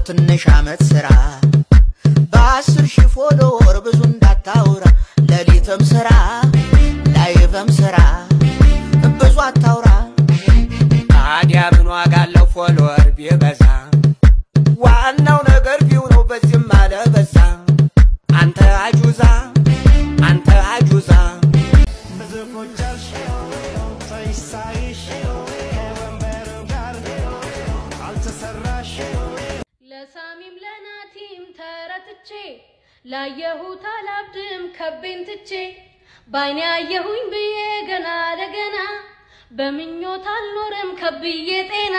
ትንሽ አመት ስራ በ10 ሺህ ፎሎወር ብዙ እንዳታውራ ለሊትም ስራ ላይቭም ስራ ብዙ አታውራ ታዲያ ምን ዋጋ አለው ፎሎወር ቢበዛ ዋናው ነገር ቪው ነው በዚህም አለ በዛ አንተ አጁዛ ለሳሚም ለናቲም ተረትቼ ላየሁት አላብድም ከቤን ትቼ ባይኔ ያየሁኝ ብዬ ገና ለገና በምኞት አልኖርም ከብዬ ጤና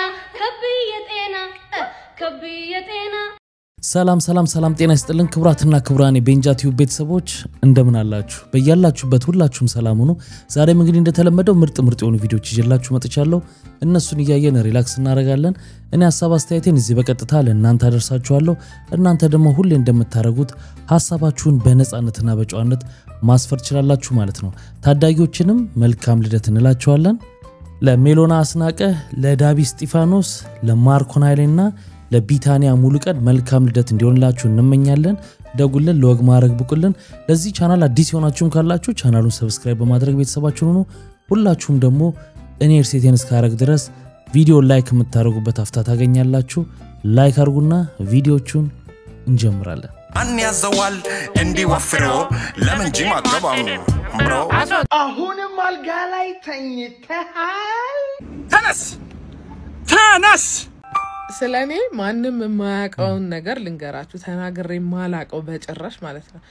ሰላም ጤና ይስጥልን ክብራትና ክብራኔ ቤንጃቲው ቤተሰቦች እንደምን አላችሁ በእያላችሁበት ሁላችሁም ሰላም ሁኑ ዛሬም እንግዲህ እንደተለመደው ምርጥ የሆኑ ቪዲዮዎች ይዤላችሁ መጥቻለሁ እነሱን ያያየን ሪላክስ እናረጋለን እኔ ሐሳብ አስተያየቴን እዚህ በቀጥታ ለእናንተ አደርሳችኋለሁ እናንተ ደግሞ ሁሌ እንደምታረጉት ሐሳባችሁን በነጻነትና በጨዋነት ማስፈር ትችላላችሁ ማለት ነው ታዳጊዎችንም መልካም ልደት እንላችኋለን ለሜሎና አስናቀ ለዳቢ ስጢፋኖስ ለማርኮን ኃይሌና ለቢታኒያ ሙሉቀድ መልካም ልደት እንዲሆንላችሁ እንመኛለን ደጉልን ለወግ ማረግ ብቁልን ለዚህ ቻናል አዲስ ሆናችሁም ካላችሁ ቻናሉን ሰብስክራይብ በማድረግ ቤተሰባችሁን ሁኑ ሁላችሁም ደግሞ እኔ እርሴቴን እስካረግ ድረስ ቪዲዮ ላይክ የምታረጉበት አፍታ ታገኛላችሁ ላይክ አርጉና ቪዲዮቹን እንጀምራለን ማን ያዘዋል እንዲወፍሮ ለምን ጂም አትገባም ብሮ አሁንም አልጋ ላይ ተኝተሃል ተነስ ስለኔ ማንንም የማያውቀውን ነገር ልንገራችሁ ተናግሬ ማላቀው በጭራሽ ማለት ነው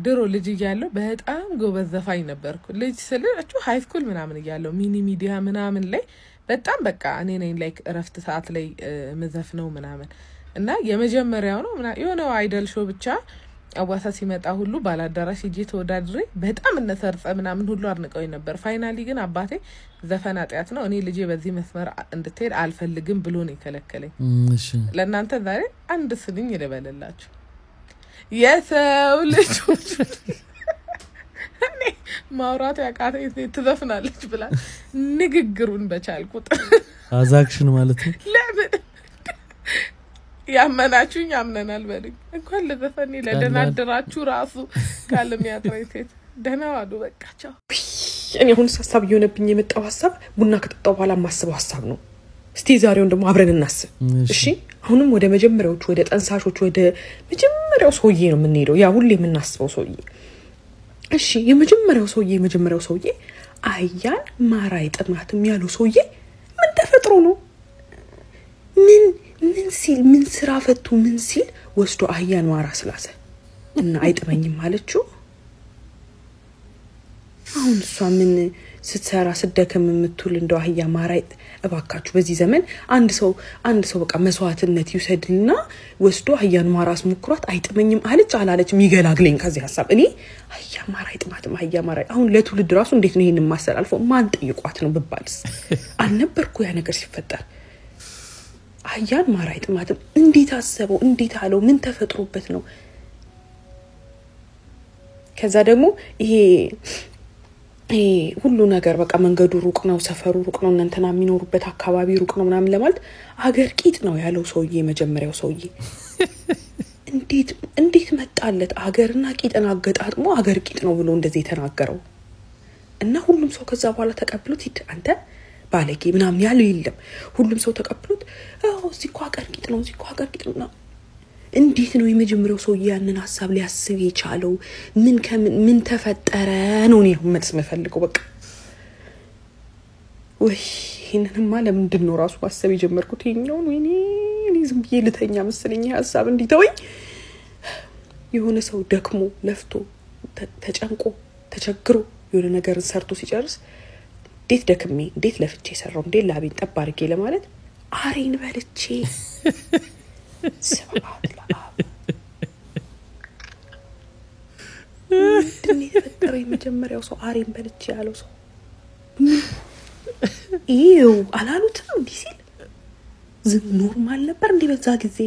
ድሮ ልጅ እያለሁ በጣም ጎበዝ ዘፋኝ ነበርኩ ልጅ ስለላችሁ ሃይ ስኩል ምናምን እያለሁ ሚኒ ሚዲያ ምናምን ላይ በጣም በቃ እኔ ነኝ ላይክ እረፍት ሰዓት ላይ መዘፍነው ምናምን እና የመጀመሪያው ነው የሆነው አይደል ሾው ብቻ አዋሳ ሲመጣ ሁሉ ባላዳራሽ እጄ ተወዳድሬ በጣም እነሰርጸ ምናምን ሁሉ አርንቀው ነበር ፋይናሊ ግን አባቴ ዘፈን አጥያት ነው እኔ ልጄ በዚህ መስመር እንድትሄድ አልፈልግም ብሎ ነው የከለከለኝ እሺ ለእናንተ ዛሬ አንድ ስንኝ ልበልላችሁ የሰው ልጆች እኔ ማውራት ያቃተኝ ትዘፍናለች ብላ ንግግሩን በቻልኩት አዛክሽን ማለት ነው ለምን ያመናችሁኝ ያምነናል በልኝ እንኳን ለዘፈኔ ለደናድራችሁ ራሱ ካለም ያጥረይት ደናዋዱ በቃቸው እኔ አሁን ሐሳብ የሆነብኝ የመጣው ሐሳብ ቡና ከጠጣው በኋላ ማስበው ሐሳብ ነው እስቲ ዛሬውን ደግሞ አብረን እናስብ እሺ አሁንም ወደ መጀመሪያዎቹ ወደ ጠንሳሾቹ ወደ መጀመሪያው ሰውዬ ነው የምንሄደው ያ ሁሉ የምናስበው ሰውዬ እሺ የመጀመሪያው ሰውዬ አያን ማራ ይጥማትም ያለው ሰውዬ ምን ተፈጥሮ ነው ምን ስራ ፈቱ ምን ሲል ወስዶ አያን ማራ ስላሰ እና አይጥመኝም አለችው አሁን እሷ ምን ስትሰራ ስደከም የምትውል እንደው አህያ ማራ እባካችሁ በዚህ ዘመን አንድ ሰው በቃ መስዋዕትነት ይውሰድልና ወስዶ አህያን ማራስ ሙክሯት አይጥመኝም አለች አላለች ሚገላግለኝ ከዚህ ሐሳብ እኔ አህያ ማራ አይጥማትም አህያ ማራ አሁን ለትውልድ ራሱ እንዴት ነው ይሄንን ማሰላልፈው ማን ጠይቋት ነው በባልስ አልነበርኩ ያ ነገር ሲፈጠር አህያን ማራ አይጥማትም እንዴት አሰበው እንዴት አለው ምን ተፈጥሮበት ነው ከዛ ደግሞ ይሄ ሁሉ ነገር በቃ መንገዱ ሩቅ ነው ሰፈሩ ሩቅ ነው እናንተና የሚኖሩበት አካባቢ ሩቅ ነው ምናምን ለማለት አገር ቂጥ ነው ያለው ሰውዬ መጀመሪያው ሰውዬ እንዴት መጣለት አገርና ቂጥን አገጣጥሞ አገር ቂጥ ነው ብሎ እንደዚህ ተናገረው እና ሁሉም ሰው ከዛ በኋላ ተቀብሎት ይድ አንተ ባለጌ ምናምን ያለው የለም ሁሉም ሰው ተቀብሎት እዚኮ አገር ቂጥ ነው እንዴት ነው የመጀመሪያው ሰው ያንን ሐሳብ ሊያስብ የቻለው ምን ተፈጠረ ነው ነው መልስ መፈልገው በቃ ወይ ይሄንንማ ለምንድን ነው ራሱ ማሰብ የጀመርኩት ይሄኛው እኔ ዝም ብዬ ልተኛ መስለኝ ሐሳብ እንዲተወኝ የሆነ ሰው ደክሞ ለፍቶ ተጨንቆ ተቸግሮ የሆነ ነገር ሰርቶ ሲጨርስ እንዴት ደክሜ እንዴት ለፍቼ ሰራው እንዴት ላቤን ጠብ አድርጌ ለማለት አሬን በልቼ ስብሃት ለአብ እንዴት ተፈጠረ የመጀመሪያው ሰው አሬን በልቼ ያለው ሰው ይው አላሉትም እንዴ ሲል ዝም ኖርማል ነበር እንዴ በዛ ጊዜ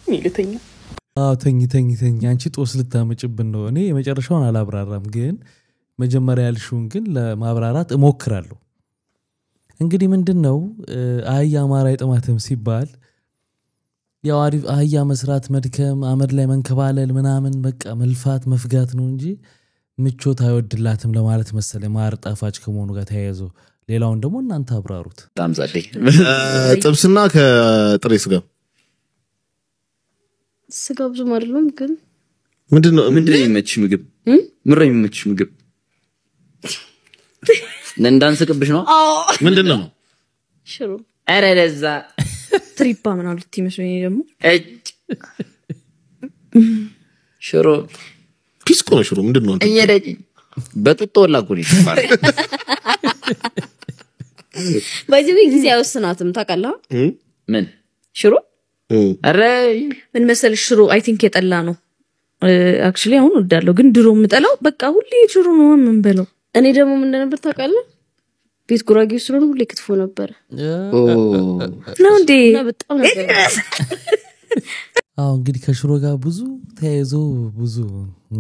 ይልተኛ ተኝ አንቺ ጦስ ልታመጭብን ነው እኔ የመጨረሻውን አላብራራም ግን መጀመሪያ ያልሽውን ግን ለማብራራት እሞክራለሁ እንግዲህ ምንድነው አህያ ማራ ይጥማትም ሲባል ያው አሪፍ አህያ መስራት መድከም አመድ ላይ መንከባለል ምናምን በቃ መልፋት መፍጋት ነው እንጂ ምቾት አይወድላትም ለማለት መሰለ ማር ጣፋጭ ከመሆኑ ጋር ተያይዞ ሌላውን ደግሞ እናንተ አብራሩት በጣም ዛዴ ጥብስና ከጥሬ ስጋ ብዙ ማርለም ግን ምንድነው የሚመችሽ ምግብ ምረኝ የሚመችሽ ምግብ እንዳንስቅብሽ ነው ምንድነው ሽሮ አረ ለዛ ትሪፓ ምናምን ልትመስለኝ ደግሞ ሽሮ ፒስኮ ነው ሽሮ ምንድነው እየደጅ በጥጦ ላቁሪ ይባል ባይዘው ጊዜ አይወስናትም ታውቃላ ምን ሽሮ አረ ምን መሰል ሽሮ አይ ቲንክ የጠላ ነው አክቹሊ አሁን ወዳለው ግን ድሮ ምጠላው በቃ ሁሌ ሽሮ ነው የምንበለው እኔ ደግሞ ምን ነበር ታውቃለ ቤት ጉራጌው ስለሆነ ሁሌ ክትፎ ነበር ነው እንዴ በጣም ነበር እንግዲህ ከሽሮ ጋር ብዙ ተያይዞ ብዙ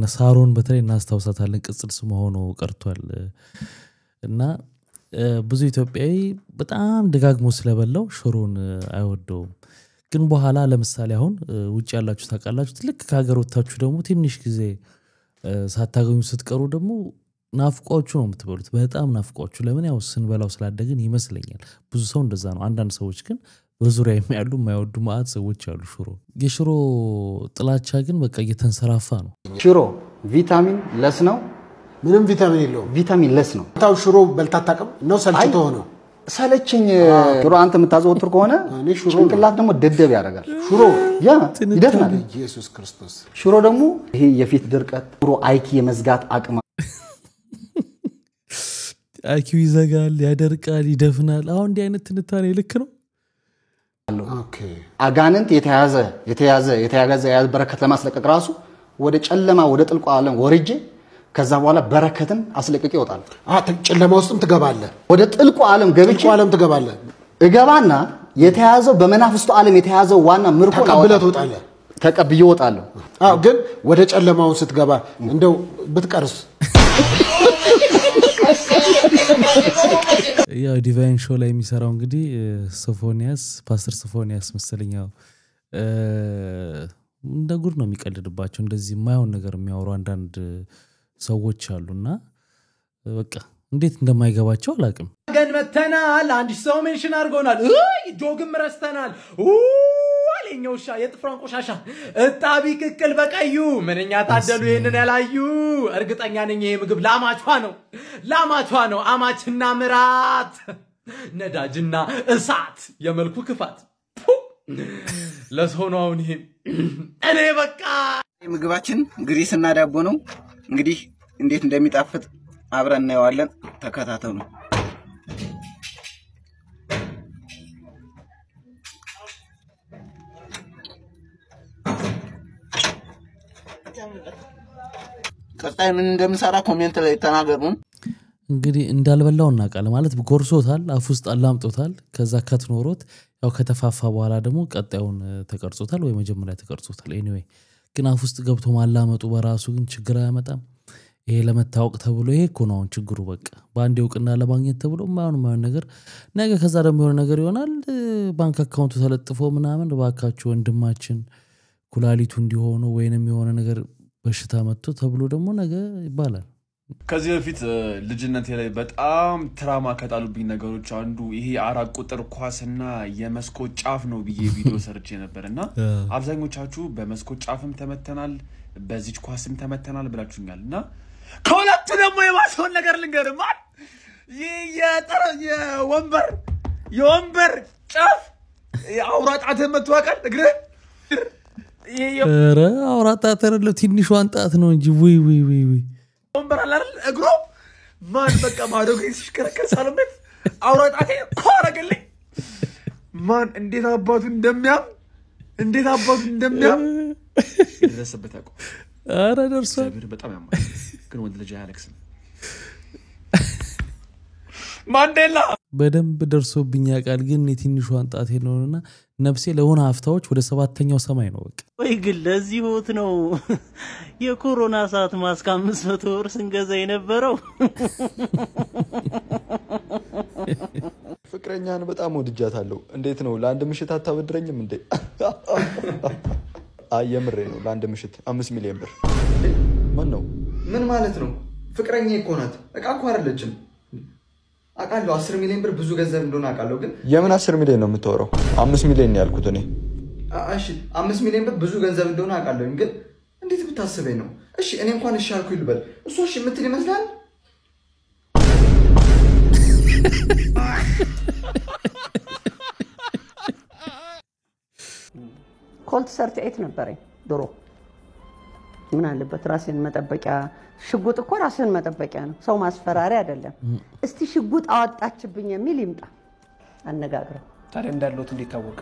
ነሳሮን በተለይ እናስታውሳታለን ቅጽል ስሙ ሆኖ ቀርቷል እና ብዙ ኢትዮጵያዊ በጣም ደጋግሞ ስለበላው ሽሮን አይወደውም ግን በኋላ ለምሳሌ አሁን ውጭ ያላችሁ ታውቃላችሁ ትልቅ ከሀገር ወጣችሁ ደግሞ ትንሽ ጊዜ ሳታገኙ ስትቀሩ ደግሞ ናፍቆቹ ነው የምትበሉት በጣም ናፍቆቹ ለምን ያው ስንበላው ስላደግን ይመስለኛል ብዙ ሰው እንደዛ ነው አንዳንድ ሰዎች ግን በዙሪያ የሚያሉ የማይወዱ ማአት ሰዎች አሉ ሽሮ የሽሮ ጥላቻ ግን በቃ እየተንሰራፋ ነው ሽሮ ቪታሚን ለስ ነው ምንም ቪታሚን የለውም ቪታሚን ለስ ነው ታው ሽሮ በልታጣቀም ነው ሰልችቶ ሆነው ሰለችኝ ሽሮ አንተ የምታዘወትር ከሆነ ጭንቅላት ደግሞ ደደብ ያደርጋል ሽሮ ያ ይደፍናል ኢየሱስ ክርስቶስ ሽሮ ደግሞ ይሄ የፊት ድርቀት ሽሮ አይኪ የመዝጋት አቅም አይኪ ይዘጋል ያደርቃል ይደፍናል አሁን እንዲህ አይነት ትንታኔ ልክ ነው ኦኬ አጋንንት የተያዘ በረከት ለማስለቀቅ ራሱ ወደ ጨለማ ወደ ጥልቁ ዓለም ወርጄ ከዛ በኋላ በረከትን አስለቅቄ ይወጣል ጨለማ ውስጥም ትገባለህ ወደ ጥልቁ ዓለም ገብቼ ዓለም ትገባለህ እገባና የተያዘው በመናፍስቱ ዓለም የተያዘው ዋና ምርኮ ተቀብዬ እወጣለሁ ግን ወደ ጨለማው ስትገባ እንደው ብትቀርስ ያው ዲቫይን ሾው ላይ የሚሰራው እንግዲህ ሶፎኒያስ ፓስተር ሶፎኒያስ መሰለኛው እንደ ጉድ ነው የሚቀልድባቸው እንደዚህ የማይሆን ነገር የሚያወሩ አንዳንድ ሰዎች አሉና በቃ እንዴት እንደማይገባቸው አላቅም ገን መተናል አንድ ሰው ሜንሽን አድርጎናል ጆግም ረስተናል አለኛውሻ የጥፍራን ቆሻሻ እጣቢ ክክል በቀዩ ምንኛ ታደሉ ይሄንን ያላዩ እርግጠኛ ነኝ ይሄ ምግብ ላማቿ ነው አማችና ምራት ነዳጅና እሳት የመልኩ ክፋት ለሶኖውን ይሄ እኔ በቃ ምግባችን ግሪስና ዳቦ ነው እንግዲህ እንዴት እንደሚጣፍጥ አብረን እናየዋለን ተከታተሉ ቀጣይ ምን እንደምሰራ ኮሜንት ላይ ተናገሩ እንግዲህ እንዳልበላው እናቃለ ማለት ጎርሶታል አፍ ውስጥ አላምጦታል ከዛ ከትኖሮት ያው ከተፋፋ በኋላ ደግሞ ቀጣዩን ተቀርጾታል ወይ መጀመሪያ ተቀርጾታል ኤኒዌይ ግን አፍ ውስጥ ገብቶ ማላመጡ በራሱ ግን ችግር አያመጣም ይሄ ለመታወቅ ተብሎ ይሄ እኮ ነው ችግሩ በቃ ባንዴ እውቅና ለማግኘት ተብሎ ማይሆን ነገር ነገ ከዛ ደግሞ የሆነ ነገር ይሆናል ባንክ አካውንቱ ተለጥፎ ምናምን ባካችሁ ወንድማችን ኩላሊቱ እንዲሆነ ወይንም የሆነ ነገር በሽታ መጥቶ ተብሎ ደግሞ ነገ ይባላል ከዚህ በፊት ልጅነቴ ላይ በጣም ትራማ ከጣሉብኝ ነገሮች አንዱ ይሄ 4 ቁጥር ኳስና የመስኮት ጫፍ ነው ብዬ ቪዲዮ ሰርቼ ነበርና አብዛኞቻችሁ በመስኮት ጫፍም ተመተናል በዚች ኳስም ተመተናል ብላችሁኛልና ከሁለቱ ደግሞ የማሰውን ነገር ልንገርማል የወንበር ጫፍ አውራጣት መጥቷቀል እግረ ኧረ አውራጣት አይደለም ትንሿ አንጣት ነው እንጂ ወይ ወንበር አላል እግሮ ማን በቃ ማዶግ ሲሽከረከር ሳለበት አውራጣቴ ኮረገልኝ ማን እንዴት አባቱ እንደሚያም ይደረሰበት አቆ አረ ደርሷል በጣም ያማል ግን ወንድ ልጅ አያለቅስም ማንዴላ በደንብ ደርሶብኛ ቃል ግን የትንሹ አንጣቴ ነውና ነፍሴ ለሆነ አፍታዎች ወደ 7ኛው ሰማይ ነው በቃ ወይ ግን ለዚህ ሆት ነው የኮሮና ሰዓት ማስክ 500 ብር ስንገዛ የነበረው ፍቅረኛን በጣም ወድጃታለሁ። እንዴት ነው ለአንድ ምሽት አታበድረኝም እንዴ? አይ የምሬ ነው። ለአንድ ምሽት 5 ሚሊዮን ብር። ማን ነው? ምን ማለት ነው? ፍቅረኛ እኮ ናት። እቃ እኮ አይደለችም። አውቃለሁ 10 ሚሊዮን ብር ብዙ ገንዘብ እንደሆነ አውቃለሁ። ግን የምን 10 ሚሊዮን ነው የምታወራው? 5 ሚሊዮን ያልኩት እኔ። እሺ 5 ሚሊዮን ብር ብዙ ገንዘብ እንደሆነ አውቃለሁ። ግን እንዴት ብታስበኝ ነው? እሺ እኔ እንኳን እሺ አልኩኝ ልበል። እሱ እሺ የምትል ይመስላል? ኮልት 38 ነበረኝ ድሮ። ምን አለበት ራስን መጠበቂያ። ሽጉጥ እኮ ራስን መጠበቂያ ነው፣ ሰው ማስፈራሪያ አይደለም። እስቲ ሽጉጥ አወጣችብኝ የሚል ይምጣ አነጋግረው። ታዲያ እንዳለሁት እንዴት ታወቀ?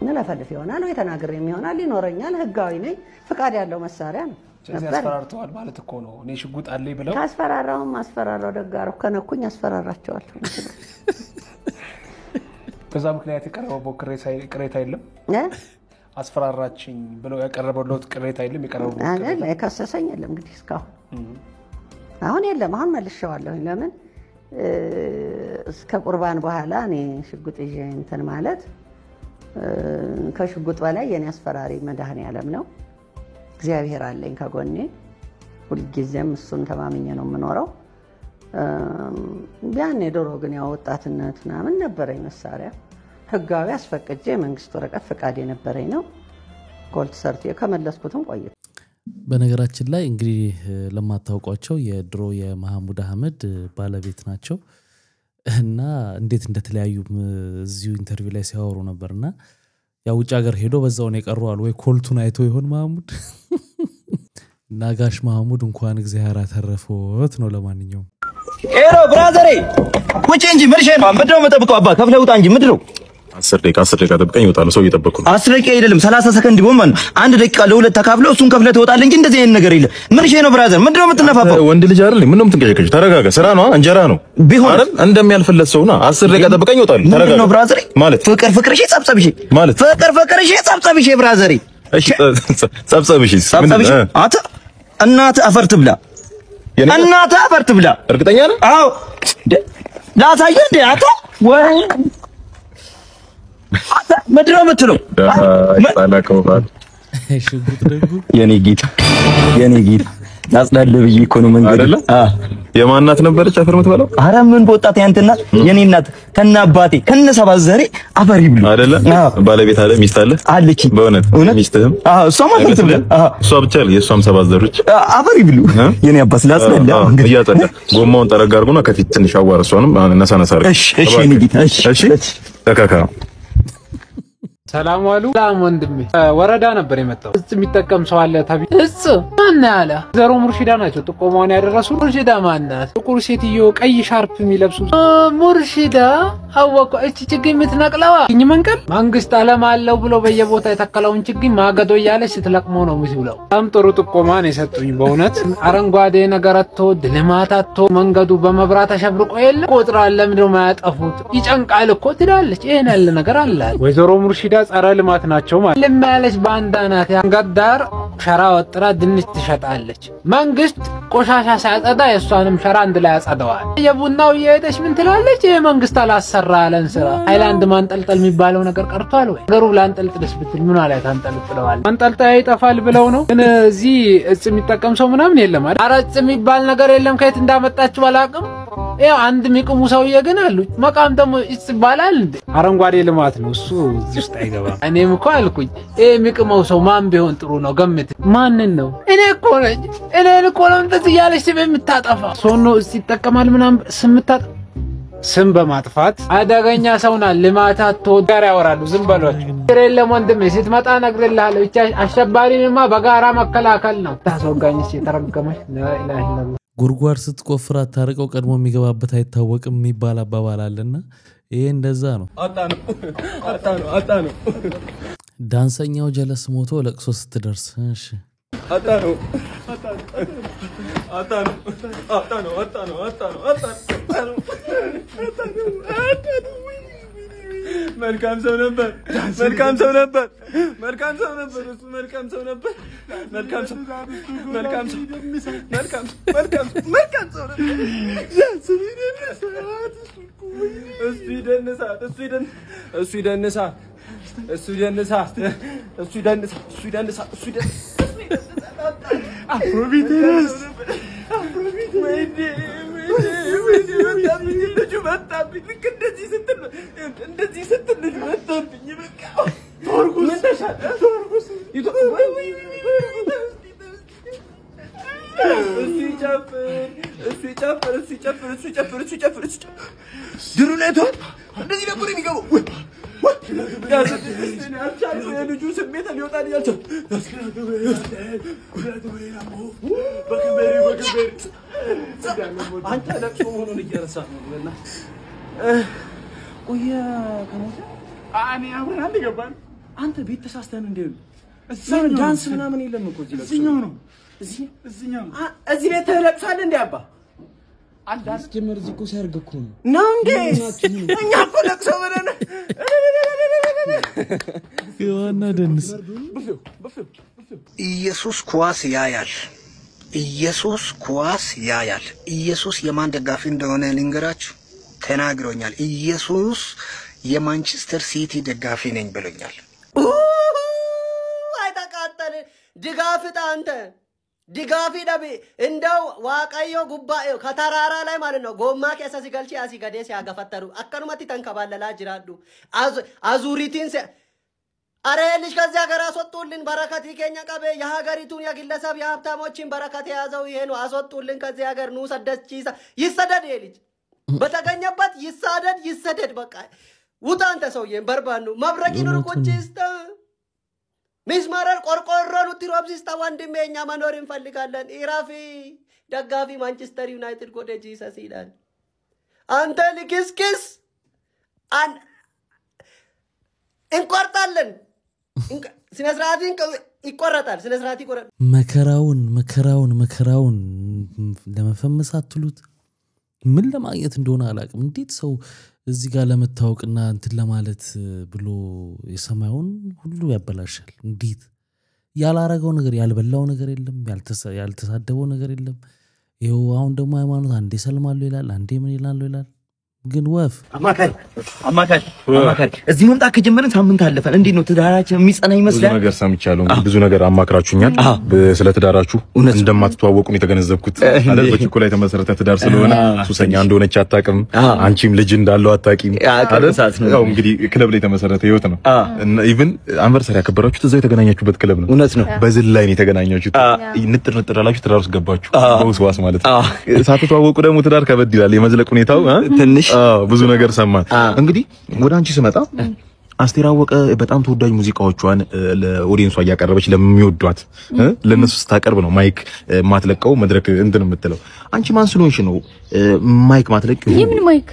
እንለፈልፍ ይሆናል ወይ ተናግሬም ይሆናል። ይኖረኛል፣ ህጋዊ ነኝ፣ ፍቃድ ያለው መሳሪያ ነው። አስፈራርተዋል ማለት እኮ ነው። እኔ ሽጉጥ አለኝ ብለው ካስፈራራውም አስፈራራው ደጋረው ከነኩኝ አስፈራራቸዋለሁ። በዛ ምክንያት የቀረበው ቅሬታ የለም? አስፈራራችኝ ብለው ያቀረበለት ቅሬታ የለም? የቀረበው አይደል? የከሰሰኝ የለም እንግዲህ እስካሁን። አሁን የለም። አሁን መልሼዋለሁ። ለምን እስከ ቁርባን በኋላ እኔ ሽጉጥ ይዤ እንትን ማለት ከሽጉጥ በላይ የኔ አስፈራሪ መድኃኔዓለም ነው። እግዚአብሔር አለኝ ከጎኔ። ሁልጊዜም እሱን ተማምኜ ነው የምኖረው። ቢያኔ ድሮ ግን ያው ወጣትነት ምናምን ነበረኝ መሳሪያ ህጋዊ አስፈቅጄ መንግስት ወረቀት ፍቃድ የነበረኝ ነው። ኮልት ሰርት ከመለስኩትም ቆየ። በነገራችን ላይ እንግዲህ ለማታውቋቸው የድሮ የመሐሙድ አህመድ ባለቤት ናቸው እና እንዴት እንደተለያዩ እዚሁ ኢንተርቪው ላይ ሲያወሩ ነበርና ያው ውጭ ሀገር ሄዶ በዛው ነው የቀረዋል ወይ ኮልቱን አይቶ ይሆን መሐሙድ? ናጋሽ መሐሙድ እንኳን እግዚአብሔር አተረፈዎት ነው። ለማንኛውም ኤሮ ብራዘሬ ቁጭ እንጂ ምርሼ ነው ምድረው መጠብቀው አባ ከፍለው ውጣ እንጂ ምድረው 10 ደቂቃ ጠብቀኝ እወጣለሁ። ሰው እየጠበቁ ነው። 10 ደቂቃ አይደለም 30 ሰከንድ ቢሆን ማለት 1 ደቂቃ ለሁለት ተካፍለው እሱን ከፍለህ ትወጣለህ እንጂ እንደዚህ አይነት ነገር የለም። ምርሼ ነው ብራዘር ምንድነው የምትነፋፈው? ወንድ ልጅ አይደል? ምንድነው የምትንቀጨቀጭ? ተረጋጋ። ስራ ነው እንጀራ ነው ቢሆን አይደል? እንደሚያልፍለት ሰውና 10 ደቂቃ ጠብቀኝ እወጣለሁ። ተረጋጋ ነው ብራዘሬ ማለት ፍቅር ጸብጸብሽ ማለት ፍቅር ጸብጸብሽ ብራዘሬ። እሺ ጸብጸብሽ ምንድነው? አታ እናት አፈር ትብላ እናት አፈር ትብላ። እርግጠኛ ነህ? አዎ ላሳየህ እንዴ አታ ወይ ምድረው የምትለው ታላቀውባት ሽጉጥ ደግሞ የኔ ጌታ ናጽዳለ ብዬ እኮ ነው መንገድ አይደለ? የማናት ነበረች አፈር የምትበላው? ኧረ ምን በወጣት ያንተና የኔ እናት ከነ አባቴ ከነ ሰባት ዘሬ አፈር ይብሉ አይደለ? ባለቤት አለ ሚስት አለ አለች። በእውነት ሚስትህም? እሷም አፈር ትብላ። እሷ ብቻ አለ የእሷም ሰባት ዘሮች አፈር ይብሉ። የኔ አባት ስላጽዳለ እያጸዳ ጎማውን ጠረግ አድርጎና ከፊት ትንሽ አዋራ እሷንም ነሳነሳ አድርግ። እሺ የኔ ጌታ እሺ ተካካ ሰላም ዋሉ። ሰላም ወንድሜ ወረዳ ነበር የመጣው። እጽ የሚጠቀም ሰው አለ ታቢ እጽ ማን ያለ ዘሮ ሙርሺዳ ናቸው ጥቆማውን ያደረሱ። ሙርሺዳ ማናት? ጥቁር ሴትዮ ቀይ ሻርፕ የሚለብሱ ሙርሺዳ አወቀ። እቺ ችግኝ የምትነቅለዋ ችግኝ መንቀል መንግስት አለም አለው ብሎ በየቦታ የተከለውን ችግኝ ማገዶ እያለች ስትለቅሞ ነው የምትውለው። በጣም ጥሩ ጥቆማ ነው የሰጡኝ በእውነት። አረንጓዴ ነገር አጥቶ ልማት አጥቶ መንገዱ በመብራት አሸብርቆ የለ ቆጥራል። ለምንድነው የማያጠፉት? ይጨንቃል እኮ ትላለች። ይሄን ያለ ነገር አለ። ወይዘሮ ሙርሺዳ ጸረ ልማት ናቸው ማለት ለማለች ባንዳናት ያንጋዳር ሸራ ወጥራ ድንች ትሸጣለች። መንግስት ቆሻሻ ሳያጸዳ የሷንም ሸራ አንድ ላይ ያጸዳዋል። የቡናው እየሄደች ምን ትላለች? ይሄ መንግስት አላሰራ አለን ስራ። ሃይላንድ ማንጠልጠል የሚባለው ነገር ቀርቷል ወይ? ነገሩ ላንጠልጥልስ ብትል ምን አለ ታንጠልጥለዋል? ማንጠልጠያ ይጠፋል ብለው ነው። ግን እዚህ እጽ የሚጠቀም ሰው ምናምን የለም አይደል? ኧረ እጽ የሚባል ነገር የለም። ከየት እንዳመጣችሁ አላውቅም። ያው አንድ የሚቅሙ ሰውዬ ግን አሉ። መቃም ደግሞ እጽ ይባላል እንዴ? አረንጓዴ ልማት ነው እሱ እዚህ ውስጥ አይገባም። እኔም እኮ አልኩኝ ይሄ የሚቅመው ሰው ማን ቢሆን ጥሩ ነው? ገምት። ማንን ነው? እኔ እኮ ነኝ። እኔን እኮ ነው እንደዚህ ያለች ስም የምታጠፋ ሶኖ እጽ ይጠቀማል ምናምን ስም በማጥፋት አደገኛ ሰውና ልማታት ጋር ያወራሉ። ዝም በሏቸው። የለም ወንድሜ ስትመጣ እነግርልሃለሁ። ብቻ አሸባሪንማ በጋራ መከላከል ነው። ታስወጋኝስ የተረገመሽ ለኢላህ ኢላህ ጉርጓድ ስትቆፍር አታርቀው ቀድሞ የሚገባበት አይታወቅም የሚባል አባባል አለና ይሄ እንደዛ ነው። አጣ ነው ዳንሰኛው ጀለስ ሞቶ ለቅሶ ስትደርስ እሺ አጣ ነው መልካም ሰው ነበር እሱ መልካም ሰው ነበር አንተ ቤት ተሳስተን እንዴ ዳንስ ምናምን የለም እኮ እዚህኛው ነው እዚህ ቤት ተለቅሳለ እንዴ አባ አንዳንድ ጀመር እዚህ እኮ ሰርግ እኮ ነው እንዴ እኛ እኮ ለቅሶ ብለን የዋና ደንስ ኢየሱስ ኳስ ያያል ኢየሱስ የማን ደጋፊ እንደሆነ ልንገራችሁ ተናግሮኛል ኢየሱስ የማንቸስተር ሲቲ ደጋፊ ነኝ ብሎኛል አይተቃጠል ድጋፊ ደቢ እንደው ዋቀዮ ጉባኤው ከተራራ ላይ ማለት ነው ጎማ ከሰ ሲገልጪ አሲገዴ ሲያገፈተሩ አከኑመት ተንከባለላ ጅራዱ አዙሪቲን አረ ልጅ ከዚያ ሀገር አስወጡልን በረከት ይገኛ ቀበ የሀገሪቱን የግለሰብ የሀብታሞችን በረከት የያዘው ይሄ ነው አስወጡልን ከዚያ ሀገር ኑ ሰደች ይሰደድ ልጅ በተገኘበት ይሰደድ በቃ ውጣንተ ሰውዬን በርባኑ መብረቂን ሩቁጭስታ ሚስማረር ቆርቆሮን ትሮብስታ ወንድሜኛ መኖር እንፈልጋለን ኢራፊ ደጋፊ ማንቸስተር ዩናይትድ ጎደ ጂሰስ ይላል አንተ ልክስክስ እንቆርጣለን ስነስርዓትን ይቆረጣል ስነስርዓት ይቆረጥ መከራውን ለመፈመስ አትሉት ምን ለማግኘት እንደሆነ አላቅም እንዴት ሰው እዚህ ጋር ለመታወቅና እንትን ለማለት ብሎ የሰማዩን ሁሉ ያበላሻል እንዴት ያላረገው ነገር ያልበላው ነገር የለም ያልተሳደበው ነገር የለም ይሄው አሁን ደግሞ ሃይማኖት አንዴ ሰልማሉ ይላል አንዴ ምን ይላል ግን ወፍ አማካሪ እዚህ መምጣት ከጀመረን ሳምንት አለፈን እንዴት ነው ትዳራችን የሚጸና ይመስላል ብዙ ነገር ሰምቻለሁ ብዙ ነገር አማክራችሁኛል ስለ ትዳራችሁ እንደማትተዋወቁ ነው የተገነዘብኩት አይደል በችኮላ የተመሰረተ ትዳር ስለሆነ ሱሰኛ እንደሆነች አታውቅም አንቺም ልጅ እንዳለው አታውቂም አይደል ያው እንግዲህ ክለብ ላይ የተመሰረተ ህይወት ነው ኢቭን አንቨርሰሪ ያከበራችሁት እዛው የተገናኛችሁበት ክለብ ነው እውነት ነው በዝል ላይ ነው የተገናኛችሁት ንጥር አላችሁ ትዳር ውስጥ ገባችሁ በውስዋስ ማለት ነው ሳትተዋወቁ ደግሞ ትዳር ከበድ ይላል የመዝለቅ ሁኔታው ትንሽ ብዙ ነገር ሰማን እንግዲህ ወደ አንቺ ስመጣ አስቴር አወቀ በጣም ተወዳጅ ሙዚቃዎቿን ለኦዲየንሷ ያቀርበች ለሚወዷት ለነሱ ስታቀርብ ነው ማይክ ማትለቀው መድረክ እንትን የምትለው አንቺ ማን ስለሆንሽ ነው ማይክ ማትለቀው የምን ማይክ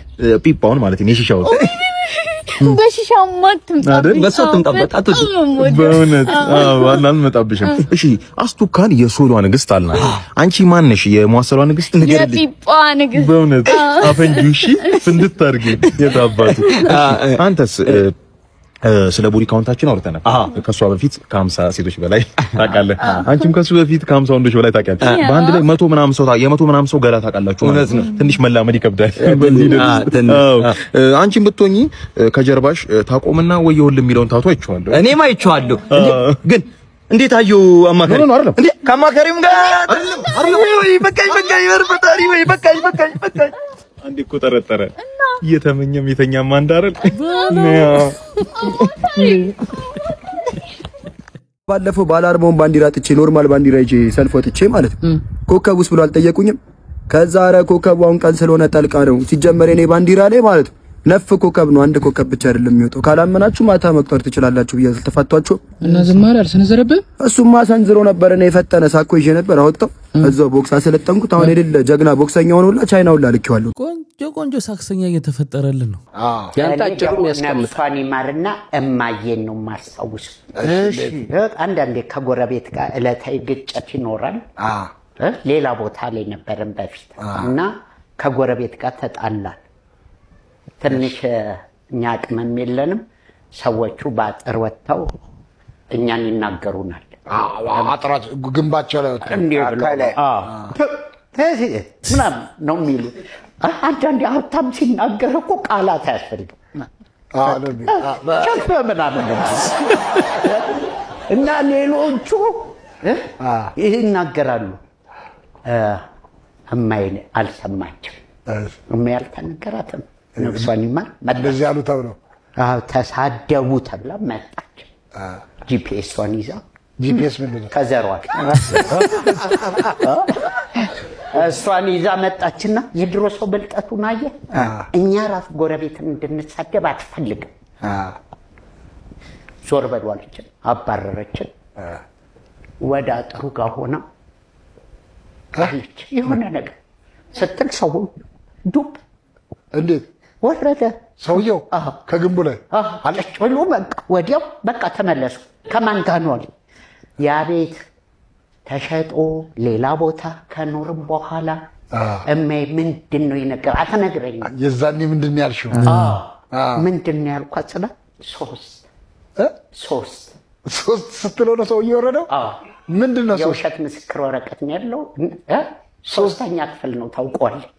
ፒፓውን ማለት ነው የሺሻው በሺሻ ማትምጣ በሰጥም ተጣጣቱ በእውነት ዋናን መጣብሽም እሺ አስቱካን የሶሏ ንግስት አልናት አንቺ ማን ነሽ የሟሰሏ ንግስት ንገሪልኝ የፒፓ ንግስት በእውነት አፈንጁሺ እንድታርጊ የታባቱ አንተስ ስለ ቦዲ ካውንታችን አውርተናል ከሷ በፊት ከ50 ሴቶች በላይ ታውቃለህ አንቺም ከሱ በፊት ከ50 ወንዶች በላይ ታውቂያለሽ በአንድ ላይ 100 ምናምን ሰው የ100 ምናምን ሰው ገላ ታውቃላችሁ ማለት ነው ትንሽ መላመድ ይከብዳል አንቺም ብትሆኚ ከጀርባሽ ታቆምና ወይ ይሁን የሚለውን ታቶ አይቼዋለሁ እኔም አይቼዋለሁ ግን እንዴት አዩ አማካሪ እንዴ ከአማካሪም ጋር አይደለም ወይ በቃኝ ይበርበታሪ ወይ በቃኝ አንዴ እኮ ጠረጠረ እየተመኘም የተኛም አንዳረል ባለፈው ባላርማውን ባንዲራ ጥቼ ኖርማል ባንዲራ ይዤ ሰልፍ ወጥቼ ማለት ኮከብ ውስጥ ብሎ አልጠየቁኝም ከዛ አረ ኮከቡ አሁን ቀን ስለሆነ ጠልቃ ነው ሲጀመር የኔ ባንዲራ ላይ ማለት ነፍ ኮከብ ነው አንድ ኮከብ ብቻ አይደለም የሚወጣው ካላመናችሁ ማታ መቅጠር ትችላላችሁ ብዬ ተፋቷቸው እና ዝማር አልሰነዘረብህ እሱማ ሰንዝሮ ነበር እኔ የፈተነ ሳኮ ይዤ ነበር አወጣው እዛው ቦክስ አሰለጠንኩት አሁን አይደለ ጀግና ቦክሰኛ ሆኖላ ቻይና ሁላ ልኬዋለሁ ቆንጆ ሳክሰኛ እየተፈጠረልን ነው ያንታጭሩም ያስቀምጣን ይማርና እማዬን ነው ማስታውስ እሺ አንዳንዴ ከጎረቤት ጋር እለታይ ግጭት ይኖራል ሌላ ቦታ ላይ ነበርን በፊት እና ከጎረቤት ጋር ተጣላን ትንሽ እኛ አቅምም የለንም ሰዎቹ ባጥር ወጣው እኛን ይናገሩናል አጥራት ግንባቸው ላይ ወጣ ምናምን ነው የሚሉ አንዳንዴ ሀብታም ሲናገር እኮ ቃላት አያስፈልግም። ሸክፈ ምናምን ነው እና ሌሎቹ ይናገራሉ። እማዬን አልሰማችም። እማዬ አልተነገራትም። ነፍሷን ይማር እንደዚህ ያሉ ተብለው ተሳደቡ ተብላ መጣች። ጂፒኤስዋን ይዛ ጂፒኤስ ምንድን ነው? ከዘሯል እሷን ይዛ መጣችና የድሮ ሰው ብልጠቱን አየ። እኛ ራስ ጎረቤትን እንድንሳደብ አትፈልግም። ዞር በሉ አለችን፣ አባረረችን። ወደ አጥሩ ጋር ሆና አለች የሆነ ነገር ስትል ሰው ዱብ እንዴት ወረደ ሰውየው ከግንቡ ላይ አለች ብሎ በቃ ወዲያው በቃ ተመለሱ። ከማን ጋር ነው አለ። ያ ቤት ተሸጦ ሌላ ቦታ ከኖርም በኋላ እማዬ ምንድን ነው የነገር አትነግረኝ። የዛኔ ምንድን ነው ያልሽው? ምንድን ነው ያልኳት ስለ ሶስት ስትለው ነው ሰውዬው የወረደው። ምንድን ነው የውሸት ምስክር ወረቀት ነው ያለው። ሶስተኛ ክፍል ነው ታውቀዋለች።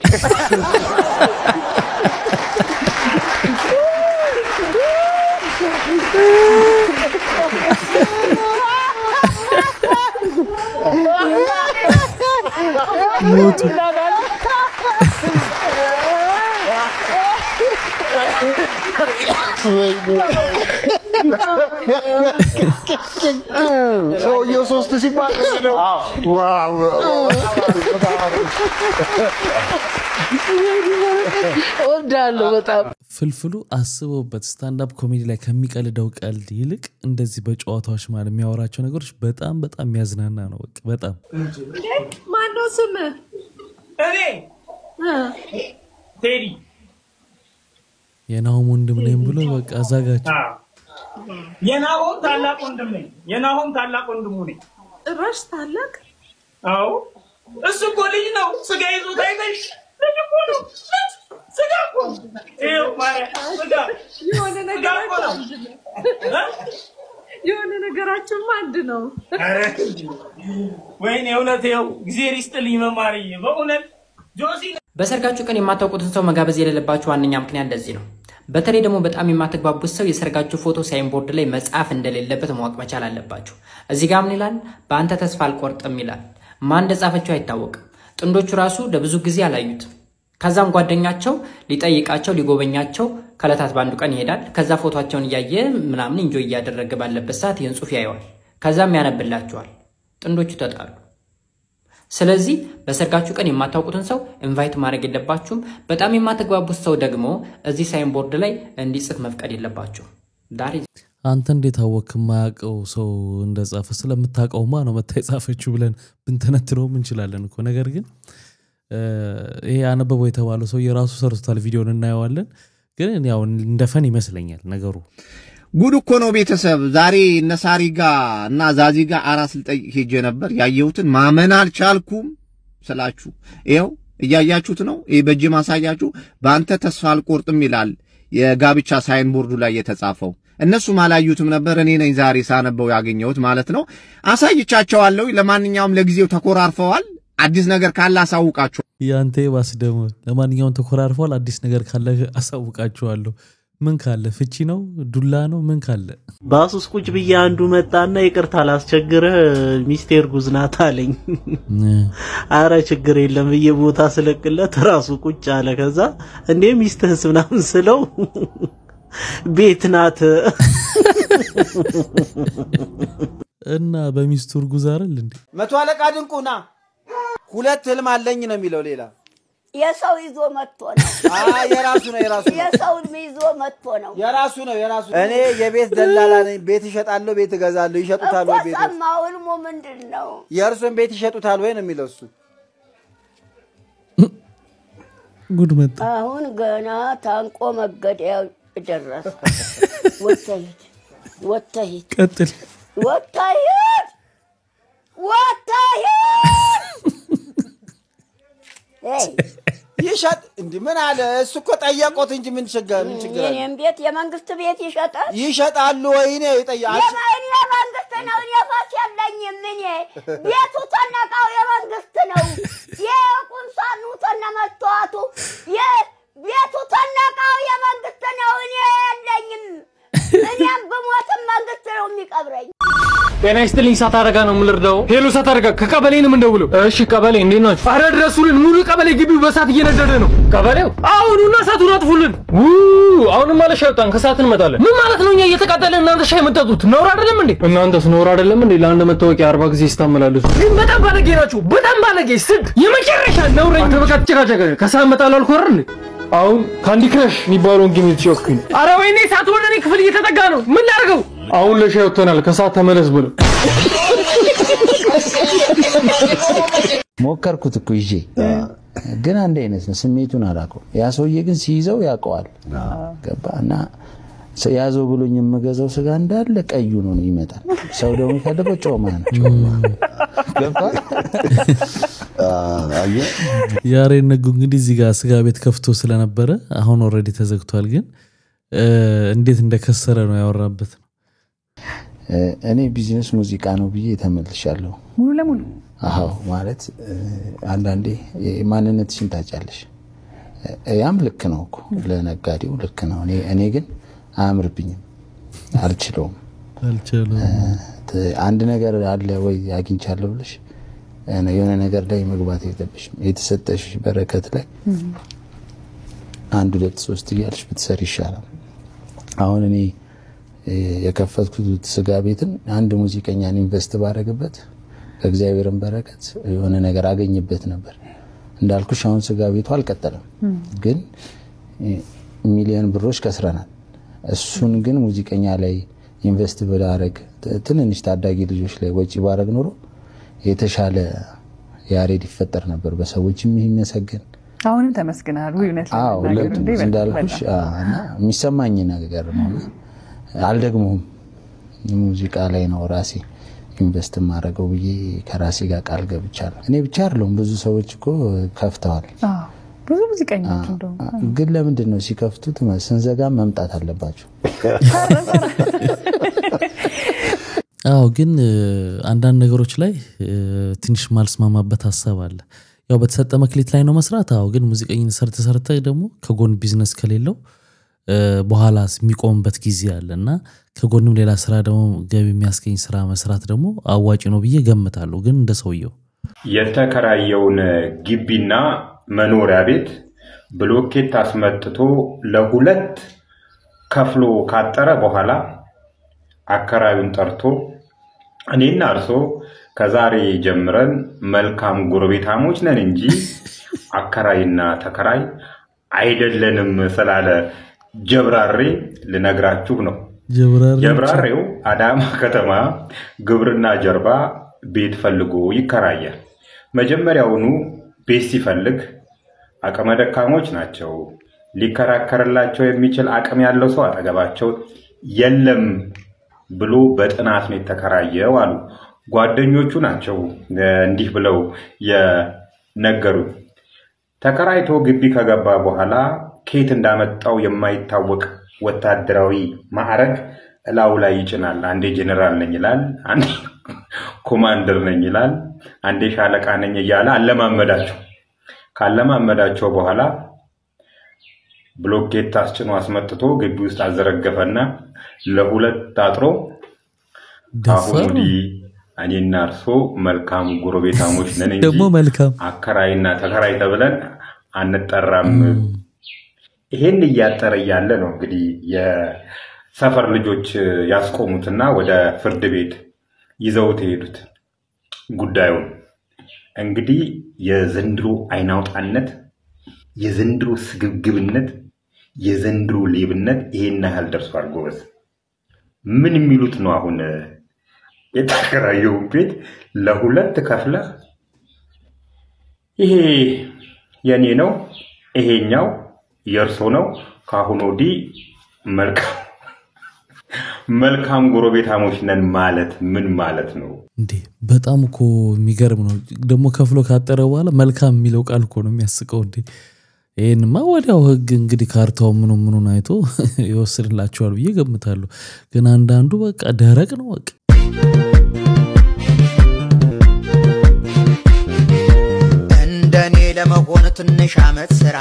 ሰውየው ሶስት ሲባል ነው። ዋው ወዳለው በጣም ፍልፍሉ አስበውበት ስታንዳፕ ኮሜዲ ላይ ከሚቀልደው ቀልድ ይልቅ እንደዚህ በጨዋታዎች ማለት የሚያወራቸው ነገሮች በጣም የሚያዝናና ነው። በቃ በጣም ማን ነው ስም? እኔ ቴዲ የናሆም ወንድም ነኝ ብሎ በቃ አዛጋቸው። የናሆም ታላቅ ወንድም ነኝ። የናሆም ታላቅ ወንድሙ ነኝ። እራስ ታላቅ? አዎ እሱ እኮ ልጅ ነው። ስጋ ይዞ ታይተሽ ልጅ እኮ ነው። ስጋ እኮ ይኸው ማለት ስጋ የሆነ ነገራችን አንድ ነው። ኧረ ወይኔ እውነት ይኸው እግዚአብሔር ይስጥልኝ መማርዬ በእውነት ጆሲ። በሰርጋችሁ ቀን የማታውቁትን ሰው መጋበዝ የሌለባችሁ ዋነኛ ምክንያት ለዚህ ነው። በተለይ ደግሞ በጣም የማትግባቡት ሰው የሰርጋችሁ ፎቶ ሳይንቦርድ ላይ መጻፍ እንደሌለበት ማወቅ መቻል አለባችሁ። እዚህ ጋር ምን ይላል? በአንተ ተስፋ አልቆርጥም ይላል። ማን እንደጻፈችው አይታወቅም። ጥንዶቹ ራሱ ለብዙ ጊዜ አላዩትም። ከዛም ጓደኛቸው ሊጠይቃቸው ሊጎበኛቸው ከለታት ባንዱ ቀን ይሄዳል። ከዛ ፎቶአቸውን እያየ ምናምን እንጆይ እያደረገ ባለበት ሰዓት ይህን ጽሑፍ ያየዋል። ከዛም ያነብላቸዋል። ጥንዶቹ ተጣሉ። ስለዚህ በሰርጋችሁ ቀን የማታውቁትን ሰው ኢንቫይት ማድረግ የለባችሁም። በጣም የማትግባቡት ሰው ደግሞ እዚህ ሳይን ቦርድ ላይ እንዲጽፍ መፍቀድ የለባችሁም። ዳሪ አንተ እንዴት አወክ? የማያውቀው ሰው እንደጻፈ ስለምታውቀውማ ነው መታ የጻፈችው ብለን ብንተነትነውም እንችላለን እኮ። ነገር ግን ይሄ አነበበው የተባለው ሰው የራሱ ሰርቶታል። ቪዲዮን እናየዋለን። ግን ያው እንደፈን ይመስለኛል ነገሩ። ጉድ እኮ ነው ቤተሰብ። ዛሬ ነሳሪ ጋር እና ዛዚ ጋር አራስ ልጠይቅ ሄጄ ነበር። ያየሁትን ማመን አልቻልኩም ስላችሁ ይኸው እያያችሁት ነው። ይሄ በእጅ ማሳያችሁ በአንተ ተስፋ አልቆርጥም ይላል የጋብቻ ሳይን ቦርዱ ላይ የተጻፈው። እነሱም አላዩትም ነበር። እኔ ነኝ ዛሬ ሳነበው ያገኘሁት ማለት ነው። አሳይቻቸዋለሁ። ለማንኛውም ለጊዜው ተኮራርፈዋል። አዲስ ነገር ካለ አሳውቃችሁ። ያንተ ባስ ደግሞ ለማንኛውም ተኮራርፈዋል። አዲስ ነገር ካለ አሳውቃችኋለሁ። ምን ካለ ፍቺ ነው ዱላ ነው ምን ካለ ባሱስ ቁጭ ብዬ አንዱ መጣና ይቅርታ ላስቸግርህ ሚስቴር ጉዝናት አለኝ። አረ ችግር የለም በየቦታ ስለቅለት ራሱ ቁጭ አለ። ከዛ እንዴ ሚስትህስ ምናምን ስለው ቤት ናት እና በሚስቱ እርጉዝ አይደል እንዴ? መቶ አለቃ ድንቁና ሁለት ህልም አለኝ ነው የሚለው። ሌላ የሰው ይዞ መጥቶ ነው። የራሱ ነው የሰው ይዞ መጥቶ ነው። የራሱ ነው። እኔ የቤት ደላላ ነኝ። ቤት ይሸጣለሁ፣ ቤት እገዛለሁ። ይሸጡታል ወይ ቤት? ሰማው ህልሙ ምንድነው? የእርሱን ቤት ይሸጡታል ወይ ነው የሚለው እሱ። ጉድ መጣ። አሁን ገና ታንቆ መገደያው ደረሰ። ወጣሂት ቀጥል። ወጣሂት ይሸጥ እንዴ ምን አለ እሱ እኮ ጠየቆት እንጂ ምን ችግር የኔም ቤት የመንግስት ቤት ይሸጣል ይሸጣሉ ወይ ነው ይጠያል የመንግስት ነው የፋስ ያለኝም እኔ ቤቱ ተነቃው የመንግስት ነው የቁንሳኑ ተነመቷቱ የቤቱ ተነቃው የመንግስት ነው እኔ ያለኝም እኔም በሞትም መንግስት ነው የሚቀብረኝ ጤና ይስጥልኝ ሳታረጋ ነው ምልርዳው ሄሎ ሳታረጋ ከቀበሌ ነው እንደውለው እሺ ቀበሌ እንዴት ናችሁ አረ ድረሱልን ሙሉ ቀበሌ ግቢው በሳት እየነደደ ነው ቀበሌው አሁንና ሳቱን አጥፉልን አሁንማ ለሻውጣን ከሳት እንመጣለን ምን ማለት ነው እኛ እየተቃጠለን እናንተ ሻይ መጣጡት ነውር አይደለም እንዴ እናንተስ ነውር አይደለም እንዴ ለአንድ መታወቂያ 40 ጊዜ ይስተማመላሉ በጣም ባለጌ ናችሁ በጣም ባለጌ ስድ የመጨረሻ ነውረኝ ተበቃ ተጨቃጨቀ ከሳት መጣላል ኮረን አሁን ካንዲ ክራሽ የሚባለውን ጌም እየተጫወትኩኝ አረ ወይኔ ሳት ወደኔ ክፍል እየተጠጋ ነው ምን ላድርገው አሁን ለሻይ ወጥተናል ከሳት ተመለስ ብሎ ሞከርኩት እኮ ይዤ ግን አንድ አይነት ነው ስሜቱን አላውቀው ያ ሰውዬ ግን ሲይዘው ያውቀዋል ገባና ያዘው ብሎኝ የምገዛው ስጋ እንዳለ ቀዩ ነው ይመጣል ሰው ደግሞ ከደበ ጮማ ነው ገባ ያሬ ነገ እንግዲህ እዚህ ጋር ስጋ ቤት ከፍቶ ስለነበረ አሁን ኦሬዲ ተዘግቷል ግን እንዴት እንደከሰረ ነው ያወራበት እኔ ቢዝነስ ሙዚቃ ነው ብዬ ተመልሻለሁ ሙሉ ለሙሉ አዎ ማለት አንዳንዴ ማንነትሽን ታጫለሽ ያም ልክ ነው እኮ ለነጋዴው ልክ ነው እኔ ግን አያምርብኝም አልችለውም አንድ ነገር አለ ወይ አግኝቻለሁ ብለሽ የሆነ ነገር ላይ መግባት የለብሽም የተሰጠሽ በረከት ላይ አንድ ሁለት ሶስት እያልሽ ብትሰሪ ይሻላል አሁን እኔ የከፈትኩት ስጋ ቤትን አንድ ሙዚቀኛን ኢንቨስት ባረግበት ከእግዚአብሔርን በረከት የሆነ ነገር አገኝበት ነበር እንዳልኩሽ አሁን ስጋ ቤቱ አልቀጠለም ግን ሚሊዮን ብሮች ከስረናል እሱን ግን ሙዚቀኛ ላይ ኢንቨስት ባረግ ትንንሽ ታዳጊ ልጆች ላይ ወጪ ባረግ ኖሮ የተሻለ ያሬድ ይፈጠር ነበር በሰዎችም ይመሰገን አሁንም ተመስግናል ወይነት ነገር እንዳልኩሽ እና የሚሰማኝ ነገር ነው አልደግሞም ሙዚቃ ላይ ነው ራሴ ኢንቨስት ማረገው ብዬ ከራሴ ጋር ቃል ገብቻለሁ እኔ ብቻ አይደለም ብዙ ሰዎች እኮ ከፍተዋል ብዙ ሙዚቀኞች እንደው ግን ለምንድን ነው ሲከፍቱት ስንዘጋ መምጣት አለባቸው አው ግን አንዳንድ ነገሮች ላይ ትንሽ ማልስማማበት ሐሳብ አለ ያው በተሰጠ መክሊት ላይ ነው መስራት አው ግን ሙዚቀኝን ሰርተ ደግሞ ከጎን ቢዝነስ ከሌለው በኋላ የሚቆምበት ጊዜ አለና ከጎንም ሌላ ስራ ደግሞ ገቢ የሚያስገኝ ስራ መስራት ደግሞ አዋጭ ነው ብዬ ገምታለሁ ግን እንደሰውየው የተከራየውን ግቢና መኖሪያ ቤት ብሎኬት አስመጥቶ ለሁለት ከፍሎ ካጠረ በኋላ አከራዩን ጠርቶ እኔና እርሶ ከዛሬ ጀምረን መልካም ጎረቤታሞች ነን እንጂ አከራይና ተከራይ አይደለንም ስላለ ጀብራሬ ልነግራችሁ ነው ጀብራሬው አዳማ ከተማ ግብርና ጀርባ ቤት ፈልጎ ይከራያል መጀመሪያውኑ ቤት ሲፈልግ አቅመ ደካሞች ናቸው ሊከራከርላቸው የሚችል አቅም ያለው ሰው አጠገባቸው የለም ብሎ በጥናት ነው የተከራየው አሉ ጓደኞቹ ናቸው እንዲህ ብለው የነገሩ ተከራይቶ ግቢ ከገባ በኋላ ኬት እንዳመጣው የማይታወቅ ወታደራዊ ማዕረግ እላው ላይ ይጭናል አንዴ ጀነራል ነኝ ይላል አንዴ ኮማንደር ነኝ ይላል አንዴ ሻለቃ ነኝ ይላል አለማመዳቸው ካለማመዳቸው በኋላ ብሎኬት አስጭኖ አስመጥቶ ግቢ ውስጥ አዘረገፈና ለሁለት ታጥሮ አሁን እኔና እርሶ መልካም ጎረቤታሞች ነን እንጂ ደግሞ መልካም አከራይና ተከራይ ተብለን አንጠራም ይሄን እያጠረ ያለ ነው እንግዲህ የሰፈር ልጆች ያስቆሙትና ወደ ፍርድ ቤት ይዘውት ሄዱት ጉዳዩን እንግዲህ የዘንድሮ አይናውጣነት የዘንድሮ ስግብግብነት የዘንድሮ ሌብነት ይሄን ያህል ደርሷል ጎበዝ ምን የሚሉት ነው አሁን የተከራየው ቤት ለሁለት ከፍለ ይሄ የኔ ነው ይሄኛው የርሶ ነው ካሁን ወዲህ መልካም ጎረቤታሞች ነን ማለት ምን ማለት ነው እንዴ በጣም እኮ የሚገርም ነው ደግሞ ከፍሎ ካጠረ በኋላ መልካም የሚለው ቃል እኮ ነው የሚያስቀው እንዴ ይሄንማ ወዲያው ህግ እንግዲህ ካርታው ምኑን አይቶ ይወስድላቸዋል ብዬ ገምታለሁ ግን አንዳንዱ በቃ ደረቅ ነው በቃ እንደኔ ለመሆን ትንሽ አመት ስራ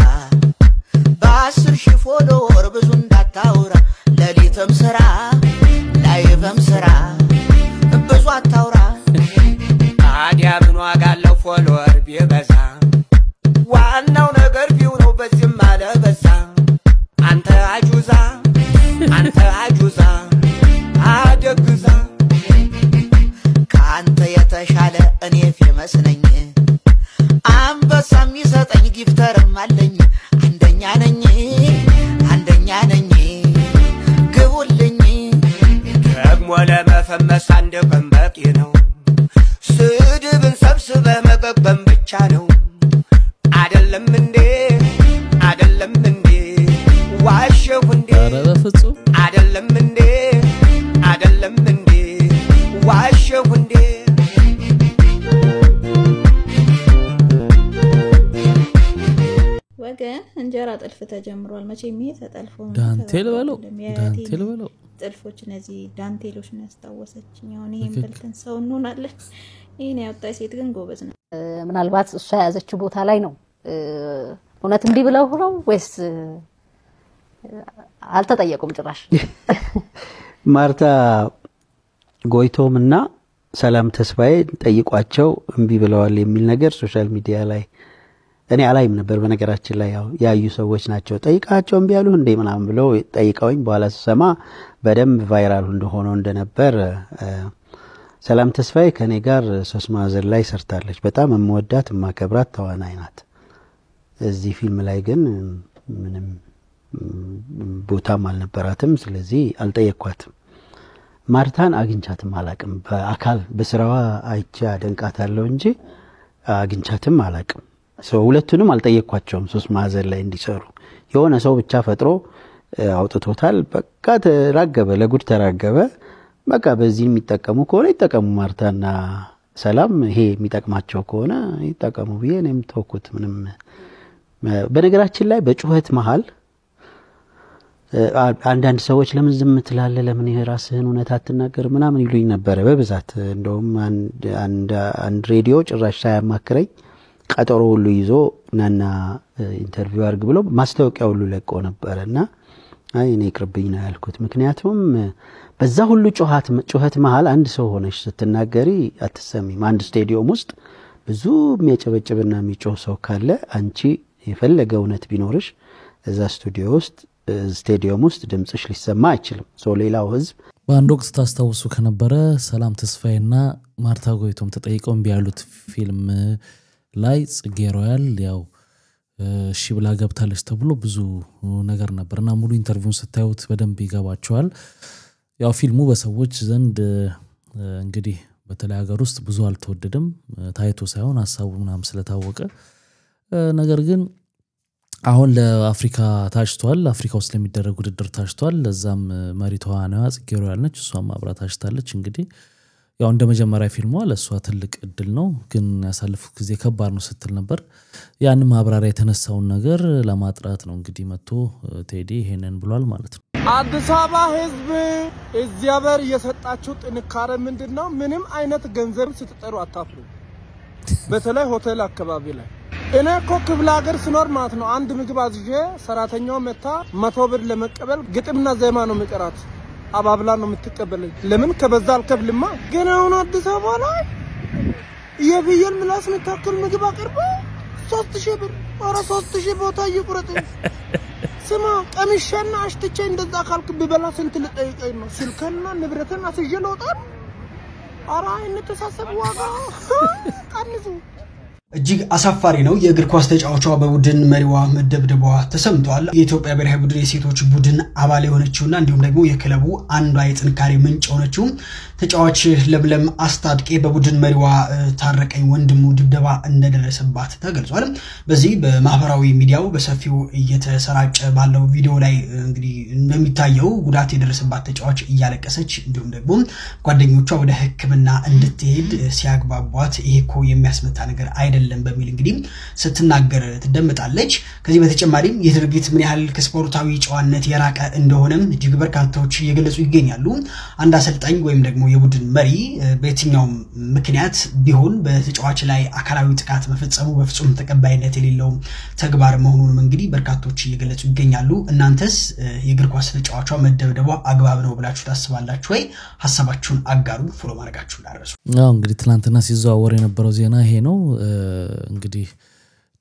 በ10 ሺህ ፎሎወር ብዙ እንዳታውራ ለሊትም ስራ ላይቭም ስራ ብዙ አታውራ ታዲያ ምን ዋጋ አለው ፎሎወር ቢበዛ ዋናው ነገር ቢው ነው በዚህም አለ በዛ አንተ አጁዛ አደግዛ ካንተ የተሻለ እኔ ፌመስ ነኝ አንበሳ የሚሰጠኝ ጊፍተርም አለኝ አንደኛ ነኝ ግቡልኝ ደግሞ ለመፈመስ አንድ ቀን በቂ ነው ስድብን ሰብስበህ መገበም ብቻ ነው አይደለም እንዴ ዋሸሁ እንዴ አይደለም እንዴ ዋሸሁ እንዴ ወገን እንጀራ ጥልፍ ተጀምሯል መቼም ይሄ ተጠልፎ ዳንቴል በለው ጥልፎች እነዚህ ዳንቴሎች ነው ያስታወሰችኝ አሁን ይሄን በልተን ሰው እንሆናለን ይሄን ያወጣ ሴት ግን ጎበዝ ነው ምናልባት እሷ ያዘችው ቦታ ላይ ነው እውነት እንዲህ ብለው ነው ወይስ አልተጠየቁም ጭራሽ ማርታ ጎይቶምና ሰላም ተስፋዬ ጠይቋቸው እንቢ ብለዋል የሚል ነገር ሶሻል ሚዲያ ላይ እኔ አላይም ነበር በነገራችን ላይ ያዩ ሰዎች ናቸው ጠይቃቸው እንቢ ያሉ እንደ ምናምን ብለው ጠይቀውኝ በኋላ ሰማ በደንብ ቫይራል እንደነበር ሰላም ተስፋዬ ከኔ ጋር 3 ማዕዘን ላይ ሰርታለች በጣም የምወዳት ማከብራት ተዋናይ ናት እዚህ ፊልም ላይ ግን ምንም ቦታም አልነበራትም ስለዚህ አልጠየኳትም ማርታን አግኝቻትም አላቅም በአካል በስራዋ አይቻ ደንቃታለሁ እንጂ አግኝቻትም አላቅም ሁለቱንም አልጠየኳቸውም 3 ማዕዘን ላይ እንዲሰሩ የሆነ ሰው ብቻ ፈጥሮ አውጥቶታል በቃ ተራገበ ለጉድ ተራገበ በቃ በዚህ የሚጠቀሙ ከሆነ ይጠቀሙ ማርታና ሰላም ይሄ የሚጠቅማቸው ከሆነ ይጠቀሙ ብዬ እኔም ተወኩት ምንም በነገራችን ላይ በጩኸት መሃል አንዳንድ ሰዎች ለምን ዝም ትላለህ ለምን የራስህን እውነት አትናገር ምናምን ይሉኝ ነበር በብዛት እንደውም አንድ ሬዲዮ ጭራሽ ሳያማክረኝ ቀጠሮ ሁሉ ይዞ ናና ኢንተርቪው አድርግ ብሎ ማስታወቂያ ሁሉ ለቆ ነበርና አይ እኔ ይቅርብኝ ነው ያልኩት ምክንያቱም በዛ ሁሉ ጩኸት መሃል አንድ ሰው ሆነሽ ስትናገሪ አትሰሚም አንድ ስቴዲየም ውስጥ ብዙ የሚያጨበጭብና የሚጮህ ሰው ካለ አንቺ የፈለገ እውነት ቢኖርሽ እዛ ስቴዲየም ውስጥ ድምጽሽ ሊሰማ አይችልም ሌላው ህዝብ በአንድ ወቅት ታስታውሱ ከነበረ ሰላም ተስፋዬና ማርታ ጎይቶም ተጠይቀው እንቢ ያሉት ፊልም ላይ ጽጌ ሮያል ያው እሺ ብላ ገብታለች ተብሎ ብዙ ነገር ነበርና ሙሉ ኢንተርቪውን ስታዩት በደንብ ይገባቸዋል ያው ፊልሙ በሰዎች ዘንድ እንግዲህ በተለይ ሀገር ውስጥ ብዙ አልተወደደም ታይቶ ሳይሆን ሐሳቡ ምናም ስለታወቀ ነገር ግን አሁን ለአፍሪካ ታጭቷል አፍሪካ ውስጥ ለሚደረግ ውድድር ታጭቷል ለዛም መሪ ተዋናይዋ ጽጌ ሮያል ነች እሷም አብራ ታጭታለች እንግዲህ ያው እንደ መጀመሪያ ፊልሟ ለሷ ትልቅ እድል ነው ግን ያሳለፉት ጊዜ ከባድ ነው ስትል ነበር ያን ማብራሪያ የተነሳውን ነገር ለማጥራት ነው እንግዲህ መጥቶ ቴዲ ይሄንን ብሏል ማለት ነው አዲስ አበባ ህዝብ እግዚአብሔር የሰጣችሁ ጥንካሬ ምንድነው ምንም አይነት ገንዘብ ስትጠሩ አታፍሩ በተለይ ሆቴል አካባቢ ላይ እኔ እኮ ክፍለ ሀገር ስኖር ማለት ነው አንድ ምግብ አዝዤ ሰራተኛው መታ 100 ብር ለመቀበል ግጥምና ዜማ ነው የሚቀራት አባብላ ነው የምትቀበለኝ ለምን ከበዛ አልከፍልማ ግን አሁን አዲስ አበባ ላይ የፍየል ምላስ መታከል ምግብ አቅርቦ 3000 ብር ኧረ 3000 ቦታ ይቁረጥ ስማ ቀሚሻና አሽትቼ እንደዛ ካልክ ቢበላ ስንት ልጠይቀኝ ነው ስልከና ንብረትን አስይዤ ልወጣ ኧረ እንተሳሰብ ዋጋ ቀንሱ እጅግ አሳፋሪ ነው የእግር ኳስ ተጫዋቿ በቡድን መሪዋ መደብደቧ ተሰምቷል የኢትዮጵያ ብሔራዊ ቡድን የሴቶች ቡድን አባል የሆነችውና እንዲሁም ደግሞ የክለቡ አንዷ የጥንካሬ ምንጭ ሆነችው ተጫዋች ለምለም አስታጥቄ በቡድን መሪዋ ታረቀኝ ወንድሙ ድብደባ እንደደረሰባት ተገልጿል በዚህ በማህበራዊ ሚዲያው በሰፊው እየተሰራጨ ባለው ቪዲዮ ላይ እንግዲህ እንደሚታየው ጉዳት የደረሰባት ተጫዋች እያለቀሰች እንዲሁም ደግሞ ጓደኞቿ ወደ ሕክምና እንድትሄድ ሲያግባቧት ይሄኮ የሚያስመታ ነገር አይደለም አይደለም በሚል እንግዲህ ስትናገር ትደምጣለች። ከዚህ በተጨማሪም የድርጊት ምን ያህል ከስፖርታዊ ጨዋነት የራቀ እንደሆነም እጅግ በርካታዎች እየገለጹ ይገኛሉ። አንድ አሰልጣኝ ወይም ደግሞ የቡድን መሪ በየትኛውም ምክንያት ቢሆን በተጫዋች ላይ አካላዊ ጥቃት መፈጸሙ በፍጹም ተቀባይነት የሌለው ተግባር መሆኑንም እንግዲህ በርካታዎች እየገለጹ ይገኛሉ። እናንተስ የእግር ኳስ ተጫዋቿ መደብደቧ አግባብ ነው ብላችሁ ታስባላችሁ ወይ? ሐሳባችሁን አጋሩ። ፎሎ ማድረጋችሁን አትርሱ። እንግዲህ ትናንትና ሲዘዋወር የነበረው ዜና ይሄ ነው። እንግዲህ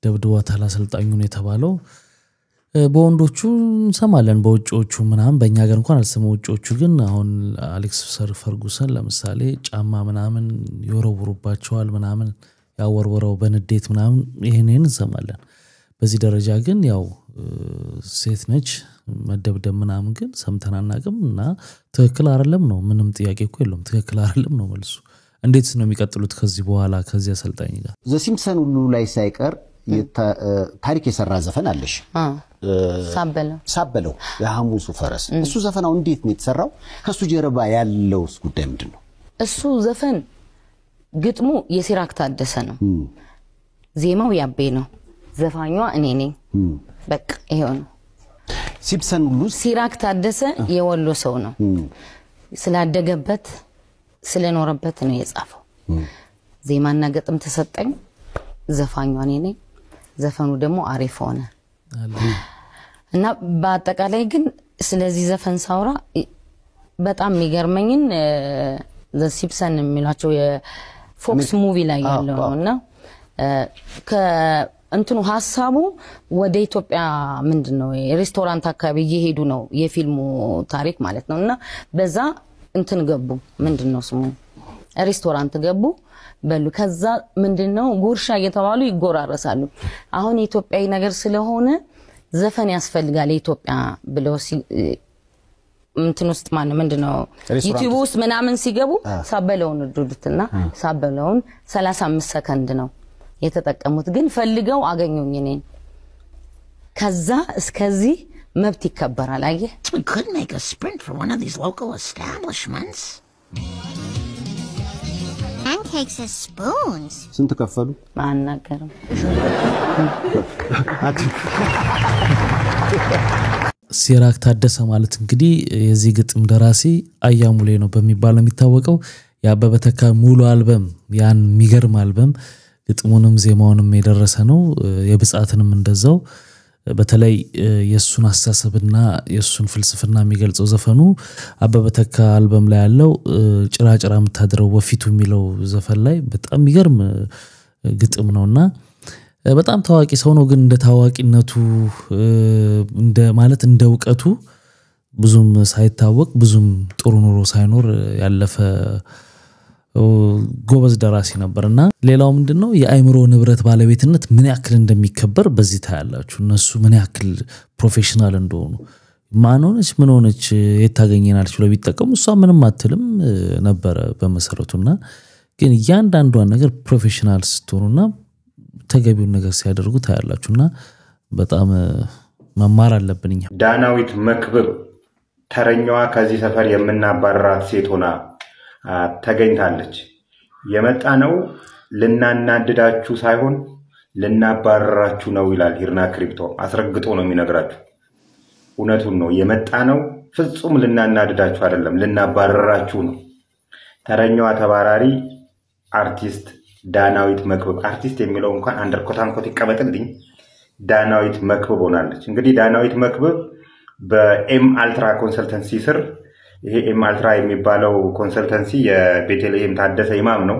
ደብድቧታል አሰልጣኙን የተባለው በወንዶቹ እንሰማለን በውጪዎቹ ምናምን በእኛ ሀገር እንኳን አልሰማው። ውጪዎቹ ግን አሁን አሌክስ ፈርጉሰን ለምሳሌ ጫማ ምናምን ይወረውሩባቸዋል ምናምን ያወርወረው በንዴት ምናምን ይሄን እንሰማለን። በዚህ ደረጃ ግን ያው ሴት ነች መደብደብ ምናምን ግን ሰምተናናቅም እና ትክክል አይደለም ነው። ምንም ጥያቄ እኮ የለውም። ትክክል አይደለም ነው መልሱ። እንዴት ነው የሚቀጥሉት ከዚህ በኋላ ከዚህ አሰልጣኝ ጋር? ዘሲምፕሰን ሁሉ ላይ ሳይቀር ታሪክ የሰራ ዘፈን አለሽ ሳበለው የሐሙሱ ፈረስ። እሱ ዘፈናው እንዴት ነው የተሰራው? ከሱ ጀርባ ያለውስ ጉዳይ ምንድነው? እሱ ዘፈን ግጥሙ የሲራክ ታደሰ ነው፣ ዜማው ያቤ ነው፣ ዘፋኟ እኔ ነኝ። በቃ ይሄው ነው። ሲምፕሰን ሁሉ ሲራክ ታደሰ የወሎ ሰው ነው፣ ስላደገበት ስለኖረበት ነው የጻፈው። ዜማና ግጥም ተሰጠኝ፣ ዘፋኟ እኔ ነኝ፣ ዘፈኑ ደግሞ አሪፍ ሆነ እና በአጠቃላይ ግን ስለዚህ ዘፈን ሳውራ በጣም የሚገርመኝን ዘሲምፕሰን የሚሏቸው የፎክስ ሙቪ ላይ ያለው ነውና ከእንትኑ ሐሳቡ ወደ ኢትዮጵያ ምንድነው ሬስቶራንት አካባቢ እየሄዱ ነው የፊልሙ ታሪክ ማለት ነውና በዛ እንትን ገቡ ምንድነው ስሙ ሬስቶራንት ገቡ በሉ ከዛ ምንድነው ጉርሻ እየተባሉ ይጎራረሳሉ። አሁን ኢትዮጵያዊ ነገር ስለሆነ ዘፈን ያስፈልጋል ኢትዮጵያ ብለው እንትን ውስጥ ምንድነው ዩቲዩብ ውስጥ ምናምን ሲገቡ ሳበለውን ዱዱትና ሳበለውን 35 ሰከንድ ነው የተጠቀሙት ግን ፈልገው አገኙኝ እኔን። ከዛ እስከዚህ መብት ይከበራል። አየህ we could make a sprint for one of these local establishments. Pancakes as spoons. ስንት ከፈሉ? ማናገርም ሲራክ ታደሰ ማለት እንግዲህ የዚህ ግጥም ደራሲ አያሙሌ ነው በሚባለው የሚታወቀው ያበበ ተካ ሙሉ አልበም ያን የሚገርም አልበም ግጥሙንም ዜማውንም የደረሰ ነው። የብጻትንም እንደዛው በተለይ የሱን አስተሳሰብና የሱን ፍልስፍና የሚገልጸው ዘፈኑ አበበ ተካ አልበም ላይ ያለው ጭራጭራ መታደረው ወፊቱ የሚለው ዘፈን ላይ በጣም የሚገርም ግጥም ነውና በጣም ታዋቂ ሰው ነው። ግን እንደ ታዋቂነቱ እንደ ማለት እንደ ዕውቀቱ ብዙም ሳይታወቅ ብዙም ጥሩ ኑሮ ሳይኖር ያለፈ ጎበዝ ደራሲ ነበርና ሌላው ምንድነው የአይምሮ ንብረት ባለቤትነት ምን ያክል እንደሚከበር በዚህ ታያላችሁ። እነሱ ምን ያክል ፕሮፌሽናል እንደሆኑ ማንሆነች ምን ሆነች የታገኘናል ብለው ቢጠቀሙ እሷ ምንም አትልም ነበር በመሰረቱና ግን ያንዳንዷን ነገር ፕሮፌሽናል ስትሆኑና ተገቢውን ነገር ሲያደርጉ ታያላችሁና በጣም መማር አለብንኛ። ዳናዊት መክብብ ተረኛዋ ከዚህ ሰፈር የምናባረራት ሴት ሆና ተገኝታለች። የመጣ ነው ልናናድዳችሁ ሳይሆን ልናባረራችሁ ነው ይላል ሂርና ክሪፕቶ። አስረግጦ ነው የሚነግራችሁ። እውነቱን ነው። የመጣ ነው ፍጹም ልናናድዳችሁ አይደለም ልናባረራችሁ ነው። ተረኛዋ ተባራሪ አርቲስት ዳናዊት መክብብ አርቲስት የሚለው እንኳን አንደር ኮታንኮት ይቀመጥልኝ ዳናዊት መክብብ ሆናለች። እንግዲህ ዳናዊት መክብብ በኤም አልትራ ኮንሰልተንሲ ስር ይሄ ኤም አልትራ የሚባለው ኮንሰልተንሲ የቤተልሔም ታደሰ ኢማም ነው።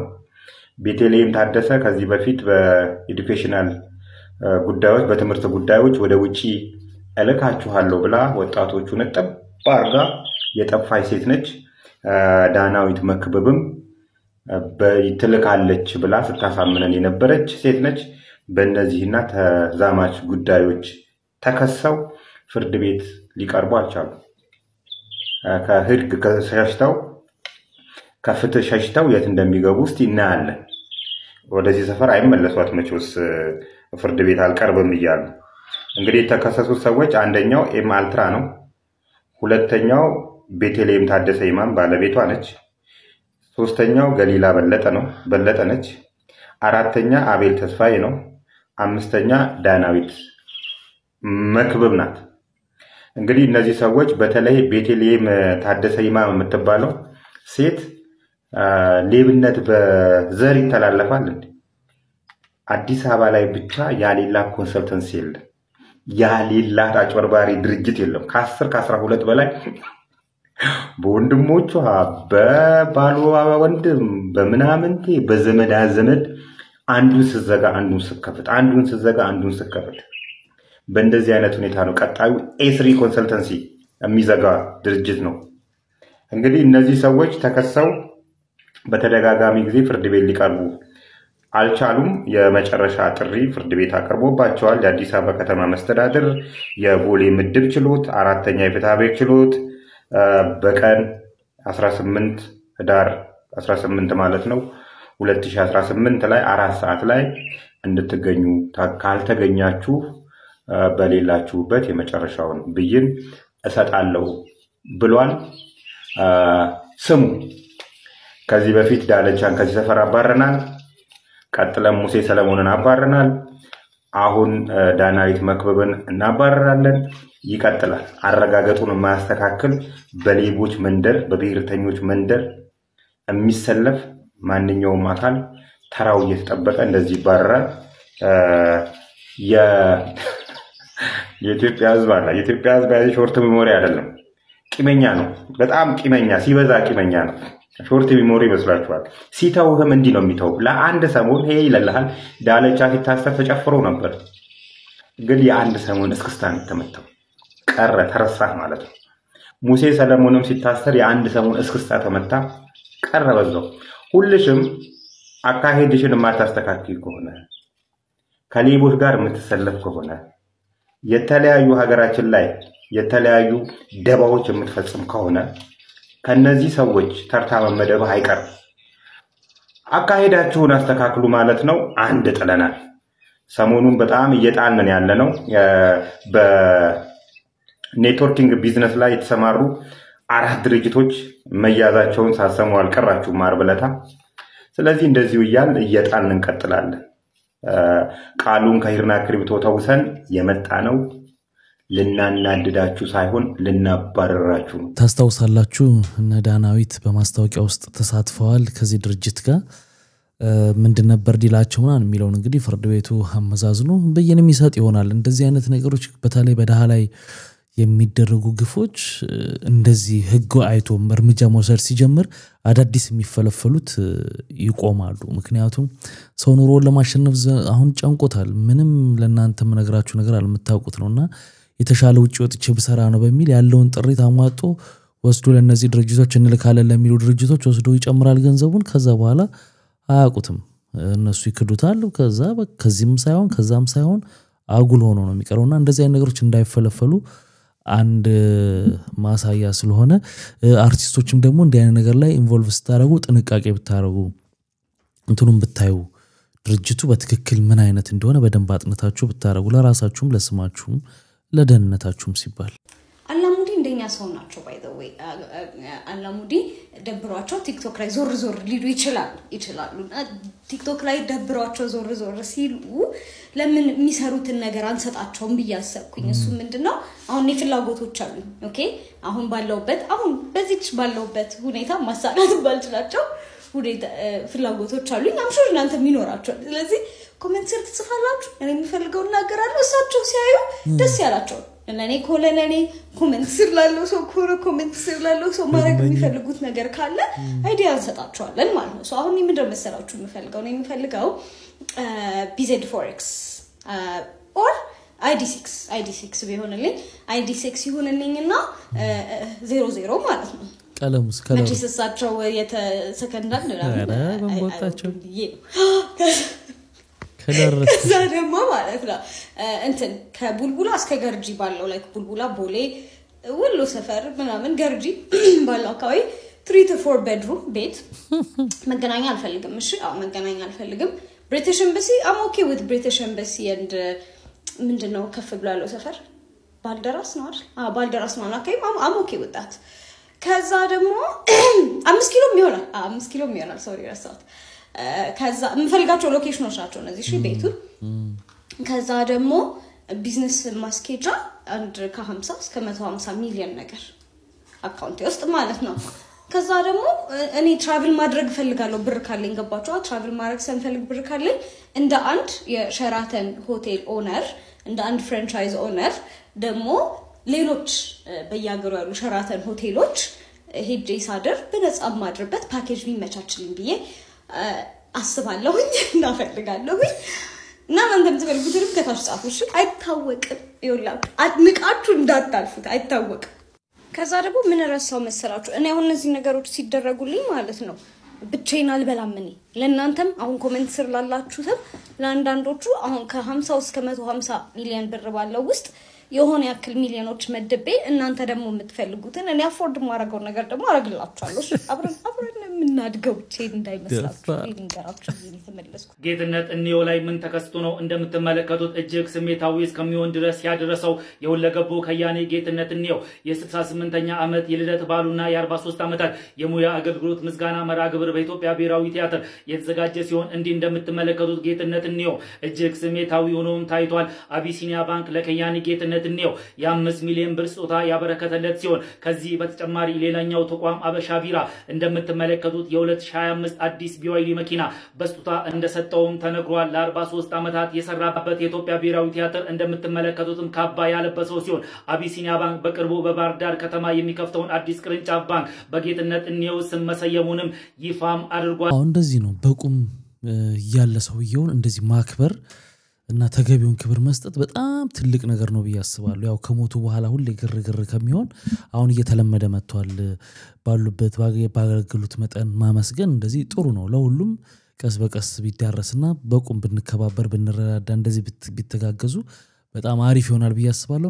ቤተልሔም ታደሰ ከዚህ በፊት በኤዱኬሽናል ጉዳዮች በትምህርት ጉዳዮች ወደ ውጪ እልካችኋለሁ ብላ ወጣቶቹን ጠባርጋ የጠፋች ሴት ነች። ዳናዊት መክብብም በትልካለች ብላ ስታሳምነን የነበረች ሴት ነች። በእነዚህና ተዛማች ጉዳዮች ተከሰው ፍርድ ቤት ሊቀርቡ አልቻሉ። ከህግ ሸሽተው ከፍትህ ሸሽተው የት እንደሚገቡ እስቲ እናያለን። ወደዚህ ሰፈር አይመለሷት መቼስ ፍርድ ቤት አልቀርብም እያሉ እንግዲህ የተከሰሱት ሰዎች አንደኛው ኤም አልትራ ነው። ሁለተኛው ቤተልሔም ታደሰ ኢማም ባለቤቷ ነች። ሶስተኛው ገሊላ በለጠ ነች። አራተኛ አቤል ተስፋዬ ነው። አምስተኛ ዳናዊት መክብብ ናት። እንግዲህ እነዚህ ሰዎች በተለይ ቤተልሔም ታደሰ ይማም የምትባለው ሴት ሌብነት በዘር ይተላለፋል እንዴ? አዲስ አበባ ላይ ብቻ ያሌላ ኮንሰልተንሲ የለም፣ ያሌላ አጭበርባሪ ድርጅት የለም። ከ10 ከ12 በላይ በወንድሞቿ በባሏ ወንድም በምናምንቴ በዘመድ አዘመድ አንዱን ስዘጋ አንዱን ስከፍት፣ አንዱን ስዘጋ አንዱን ስከፍት፣ በእንደዚህ አይነት ሁኔታ ነው ቀጣዩ ኤስሪ ኮንሰልተንሲ የሚዘጋ ድርጅት ነው። እንግዲህ እነዚህ ሰዎች ተከሰው በተደጋጋሚ ጊዜ ፍርድ ቤት ሊቀርቡ አልቻሉም። የመጨረሻ ጥሪ ፍርድ ቤት አቅርቦባቸዋል። የአዲስ አበባ ከተማ መስተዳድር የቦሌ ምድብ ችሎት አራተኛ የፍትሐ ብሔር ችሎት በቀን 18 ህዳር 18 ማለት ነው 2018 ላይ 4 ሰዓት ላይ እንድትገኙ ካልተገኛችሁ በሌላችሁበት የመጨረሻውን ብይን እሰጣለሁ ብሏል። ስሙ ከዚህ በፊት ዳለቻን ከዚህ ሰፈር አባረናል። ቀጥለም ሙሴ ሰለሞንን አባረናል። አሁን ዳናዊት መክብብን እናባረራለን። ይቀጥላል። አረጋገጡን የማያስተካክል በሌቦች መንደር በብሔርተኞች መንደር የሚሰለፍ ማንኛውም አካል ተራው እየተጠበቀ እንደዚህ ይባረራል። የኢትዮጵያ ህዝብ አለ። የኢትዮጵያ ህዝብ ያለ ሾርት ሜሞሪ አይደለም፣ ቂመኛ ነው። በጣም ቂመኛ፣ ሲበዛ ቂመኛ ነው። ሾርት ሜሞሪ ይመስላችኋል? ሲተውህም እንዲህ ነው የሚተው። ለአንድ ሰሞን ሄ ይለልሃል። ዳለቻ ሲታሰር ተጨፍሮ ነበር፣ ግን የአንድ ሰሞን እስክስታ ነው የተመታው። ቀረ፣ ተረሳ ማለት ነው። ሙሴ ሰለሞንም ሲታሰር የአንድ ሰሞን እስክስታ ተመታ፣ ቀረ በዛው። ሁልሽም አካሄድሽን የማታስተካክል ከሆነ ከሌቦች ጋር የምትሰለፍ ከሆነ የተለያዩ ሀገራችን ላይ የተለያዩ ደባዎች የምትፈጽም ከሆነ ከነዚህ ሰዎች ተርታ መመደብ አይቀርም። አካሄዳችሁን አስተካክሉ ማለት ነው። አንድ ጥለናል። ሰሞኑን በጣም እየጣልን ያለ ነው። በኔትወርኪንግ ቢዝነስ ላይ የተሰማሩ 4 ድርጅቶች መያዛቸውን ሳሰሙ አልቀራችሁም ዓርብ ዕለት። ስለዚህ እንደዚሁ እየጣልን እንቀጥላለን። ቃሉን ከሂርና ክሪፕቶ ተውሰን የመጣ ነው ልናናድዳችሁ ሳይሆን ልናባረራችሁ ነው። ታስታውሳላችሁ እነ ዳናዊት በማስታወቂያ ውስጥ ተሳትፈዋል ከዚህ ድርጅት ጋር ምንድን ነበር ዲላቸው ምናምን የሚለውን እንግዲህ ፍርድ ቤቱ አመዛዝኖ ብይን የሚሰጥ ይሆናል። እንደዚህ አይነት ነገሮች በተለይ በደሃ ላይ የሚደረጉ ግፎች እንደዚህ ህግ አይቶ እርምጃ መውሰድ ሲጀምር አዳዲስ የሚፈለፈሉት ይቆማሉ። ምክንያቱም ሰው ኑሮውን ለማሸነፍ አሁን ጨንቆታል። ምንም ለእናንተ የምነግራችሁ ነገር አልምታውቁት ነውና የተሻለ ውጪ ወጥቼ ብሰራ ነው በሚል ያለውን ጥሪት አሟጦ ወስዶ ለነዚህ ድርጅቶች እንልካለን ለሚሉ ድርጅቶች ወስዶ ይጨምራል ገንዘቡን። ከዛ በኋላ አያውቁትም፣ እነሱ ይክዱታል። ከዛ ከዚህም ሳይሆን ከዛም ሳይሆን አጉል ሆኖ ነው የሚቀረውና እንደዚህ አይነት ነገሮች እንዳይፈለፈሉ አንድ ማሳያ ስለሆነ አርቲስቶችም ደግሞ እንዲህ አይነት ነገር ላይ ኢንቮልቭ ስታረጉ ጥንቃቄ ብታረጉ እንትኑን ብታዩ ድርጅቱ በትክክል ምን አይነት እንደሆነ በደንብ አጥንታችሁ ብታረጉ ለራሳችሁም ለስማችሁም ለደህንነታችሁም ሲባል። አላሙዲ እንደኛ ሰው ናቸው። ባይ ዘ ዌይ አላሙዲ ደብሯቸው ቲክቶክ ላይ ዞር ዞር ሊሉ ይችላሉ። ቲክቶክ ላይ ደብሯቸው ዞር ዞር ሲሉ ለምን የሚሰሩትን ነገር አንሰጣቸውም ብያሰብኩኝ። እሱ ምንድነው አሁን ፍላጎቶች አሉ። ኦኬ አሁን በዚች ባለውበት ሁኔታ ማሳካት ባልችላቸው ፍላጎቶች አሉ። አምሹር እናንተ የሚኖራቸው። ስለዚህ ኮሜንት ስር ትጽፋላችሁ፣ እኔ የምፈልገው እናገራለሁ። እሳቸው ሲያዩ ደስ ያላቸው ለኔ ኮለኔ ኮሜንት ስር ላለው ሰው ኮሜንት ስር ላለው ሰው ማድረግ የሚፈልጉት ነገር ካለ አይዲያ እንሰጣቸዋለን ማለት ነው። አሁን ምንድነው መሰላችሁ የምፈልገው BZ Forex or ID6 ቢሆንልኝ ID6 ይሆንልኝና 00 ማለት ነው። ቀለሙስ ከለሩ መቼሳቸው የተሰከንዳል በቦታቸው ከዛ ደግሞ ማለት ነው እንትን ከቡልቡላ እስከ ገርጂ ባለው ላይ ቡልቡላ ቦሌ ወሎ ሰፈር ምናምን ገርጂ ባለው አካባቢ 3 to 4 bedroom ቤት መገናኛ አልፈልግም። እሺ መገናኛ አልፈልግም። British Embassy I'm okay with British Embassy and ምንድነው ከፍ ብሎ ያለው ሰፈር ባልደራስ ነው አይደል? ባልደራስ ነው አካባቢ I'm okay with that። ከዛ ደግሞ 5 ኪሎ ይሆናል ሶሪ ረሳሁት። ከዛ የምፈልጋቸው ሎኬሽኖች ናቸው እነዚህ እሺ ቤቱን ከዛ ደግሞ ቢዝነስ ማስኬጃ አንድ ከ50 እስከ 150 ሚሊዮን ነገር አካውንት ውስጥ ማለት ነው ከዛ ደግሞ እኔ ትራቭል ማድረግ ፈልጋለሁ ብር ካለኝ ገባችሁ ትራቭል ማድረግ ሰንፈልግ ብር ካለኝ እንደ አንድ የሸራተን ሆቴል ኦነር እንደ አንድ ፍራንቻይዝ ኦነር ደግሞ ሌሎች በያገሩ ያሉ ሸራተን ሆቴሎች ሄጄ ሳደር በነፃ ማድረበት ፓኬጅ ቢመቻችልኝ ብዬ አስባለሁኝ እና ፈልጋለሁኝ እና አንተም ተፈልጉትም ከታች ጻፉሽ አይታወቅም ይውላል አድንቃችሁ እንዳታልፉት አይታወቅም ከዛ ደግሞ ምን ረሳው መሰላችሁ እኔ አሁን እነዚህ ነገሮች ሲደረጉልኝ ማለት ነው ብቻዬን አልበላም እኔ ለእናንተም አሁን ኮሜንት ስር ላላችሁትም ለአንዳንዶቹ አሁን ከ50 እስከ 150 ሚሊዮን ብር ባለው ውስጥ የሆነ ያክል ሚሊዮኖች መድቤ እናንተ ደግሞ የምትፈልጉትን እኔ አፎርድ ማረጋው ነገር ደግሞ አረግላችኋለሁ አብረን የምናድገው ቼን እንዳይመስላችሁ እንገራችሁ እየተመለስኩ ጌትነት እንየው ላይ ምን ተከስቶ ነው እንደምትመለከቱት እጅግ ስሜታዊ እስከሚሆን ድረስ ያደረሰው የሁለገቡ ከያኔ ጌትነት እንየው የ68ኛ ዓመት የልደት ባሉና የ43 ዓመታት የሙያ አገልግሎት ምስጋና መርሃ ግብር በኢትዮጵያ ብሔራዊ ቲያትር የተዘጋጀ ሲሆን እንዲህ እንደምትመለከቱት ጌትነት እንየው እጅግ ስሜታዊ ሆኖም ታይቷል አቢሲኒያ ባንክ ለከያኔ ጌትነት እንየው የ5 ሚሊዮን ብር ስጦታ ያበረከተለት ሲሆን ከዚህ በተጨማሪ ሌላኛው ተቋም አበሻ ቢራ እንደምትመለከቱት የ2025 አዲስ BYD መኪና በስጦታ እንደሰጠውም ተነግሯል ለ43 ዓመታት የሰራበት የኢትዮጵያ ብሔራዊ ቲያትር እንደምትመለከቱትም ካባ ያለበሰው ሲሆን አቢሲኒያ ባንክ በቅርቡ በባህር ዳር ከተማ የሚከፍተውን አዲስ ቅርንጫፍ ባንክ በጌትነት እንየው ስም መሰየሙንም ይፋም አድርጓል አሁን እንደዚህ ነው በቁም ያለ ሰውየውን እንደዚህ ማክበር እና ተገቢውን ክብር መስጠት በጣም ትልቅ ነገር ነው በያስባሉ ያው ከሞቱ በኋላ ሁሌ ግርግር ከሚሆን አሁን እየተለመደ መጥቷል ባሉበት ባገለገሉት መጠን ማመስገን እንደዚህ ጥሩ ነው ለሁሉም ቀስ በቀስ ቢዳረስና በቁም ብንከባበር ብንረዳዳ እንደዚህ ቢተጋገዙ በጣም አሪፍ ይሆናል በያስባሉ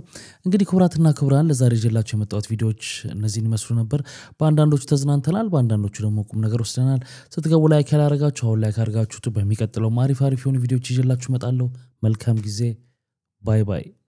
እንግዲህ ክብራትና ክብራን ለዛሬ ጀላችሁ የመጣሁት ቪዲዮዎች እነዚህን ይመስሉ ነበር በአንዳንዶቹ ተዝናንተናል በአንዳንዶቹ ደግሞ ቁም ነገር ወስደናል ስትገቡ ላይክ ያላረጋችሁ አሁን ላይክ አርጋችሁት በሚቀጥለው አሪፍ የሆኑ ቪዲዮዎች ይዤላችሁ መጣለሁ መልካም ጊዜ ባይ ባይ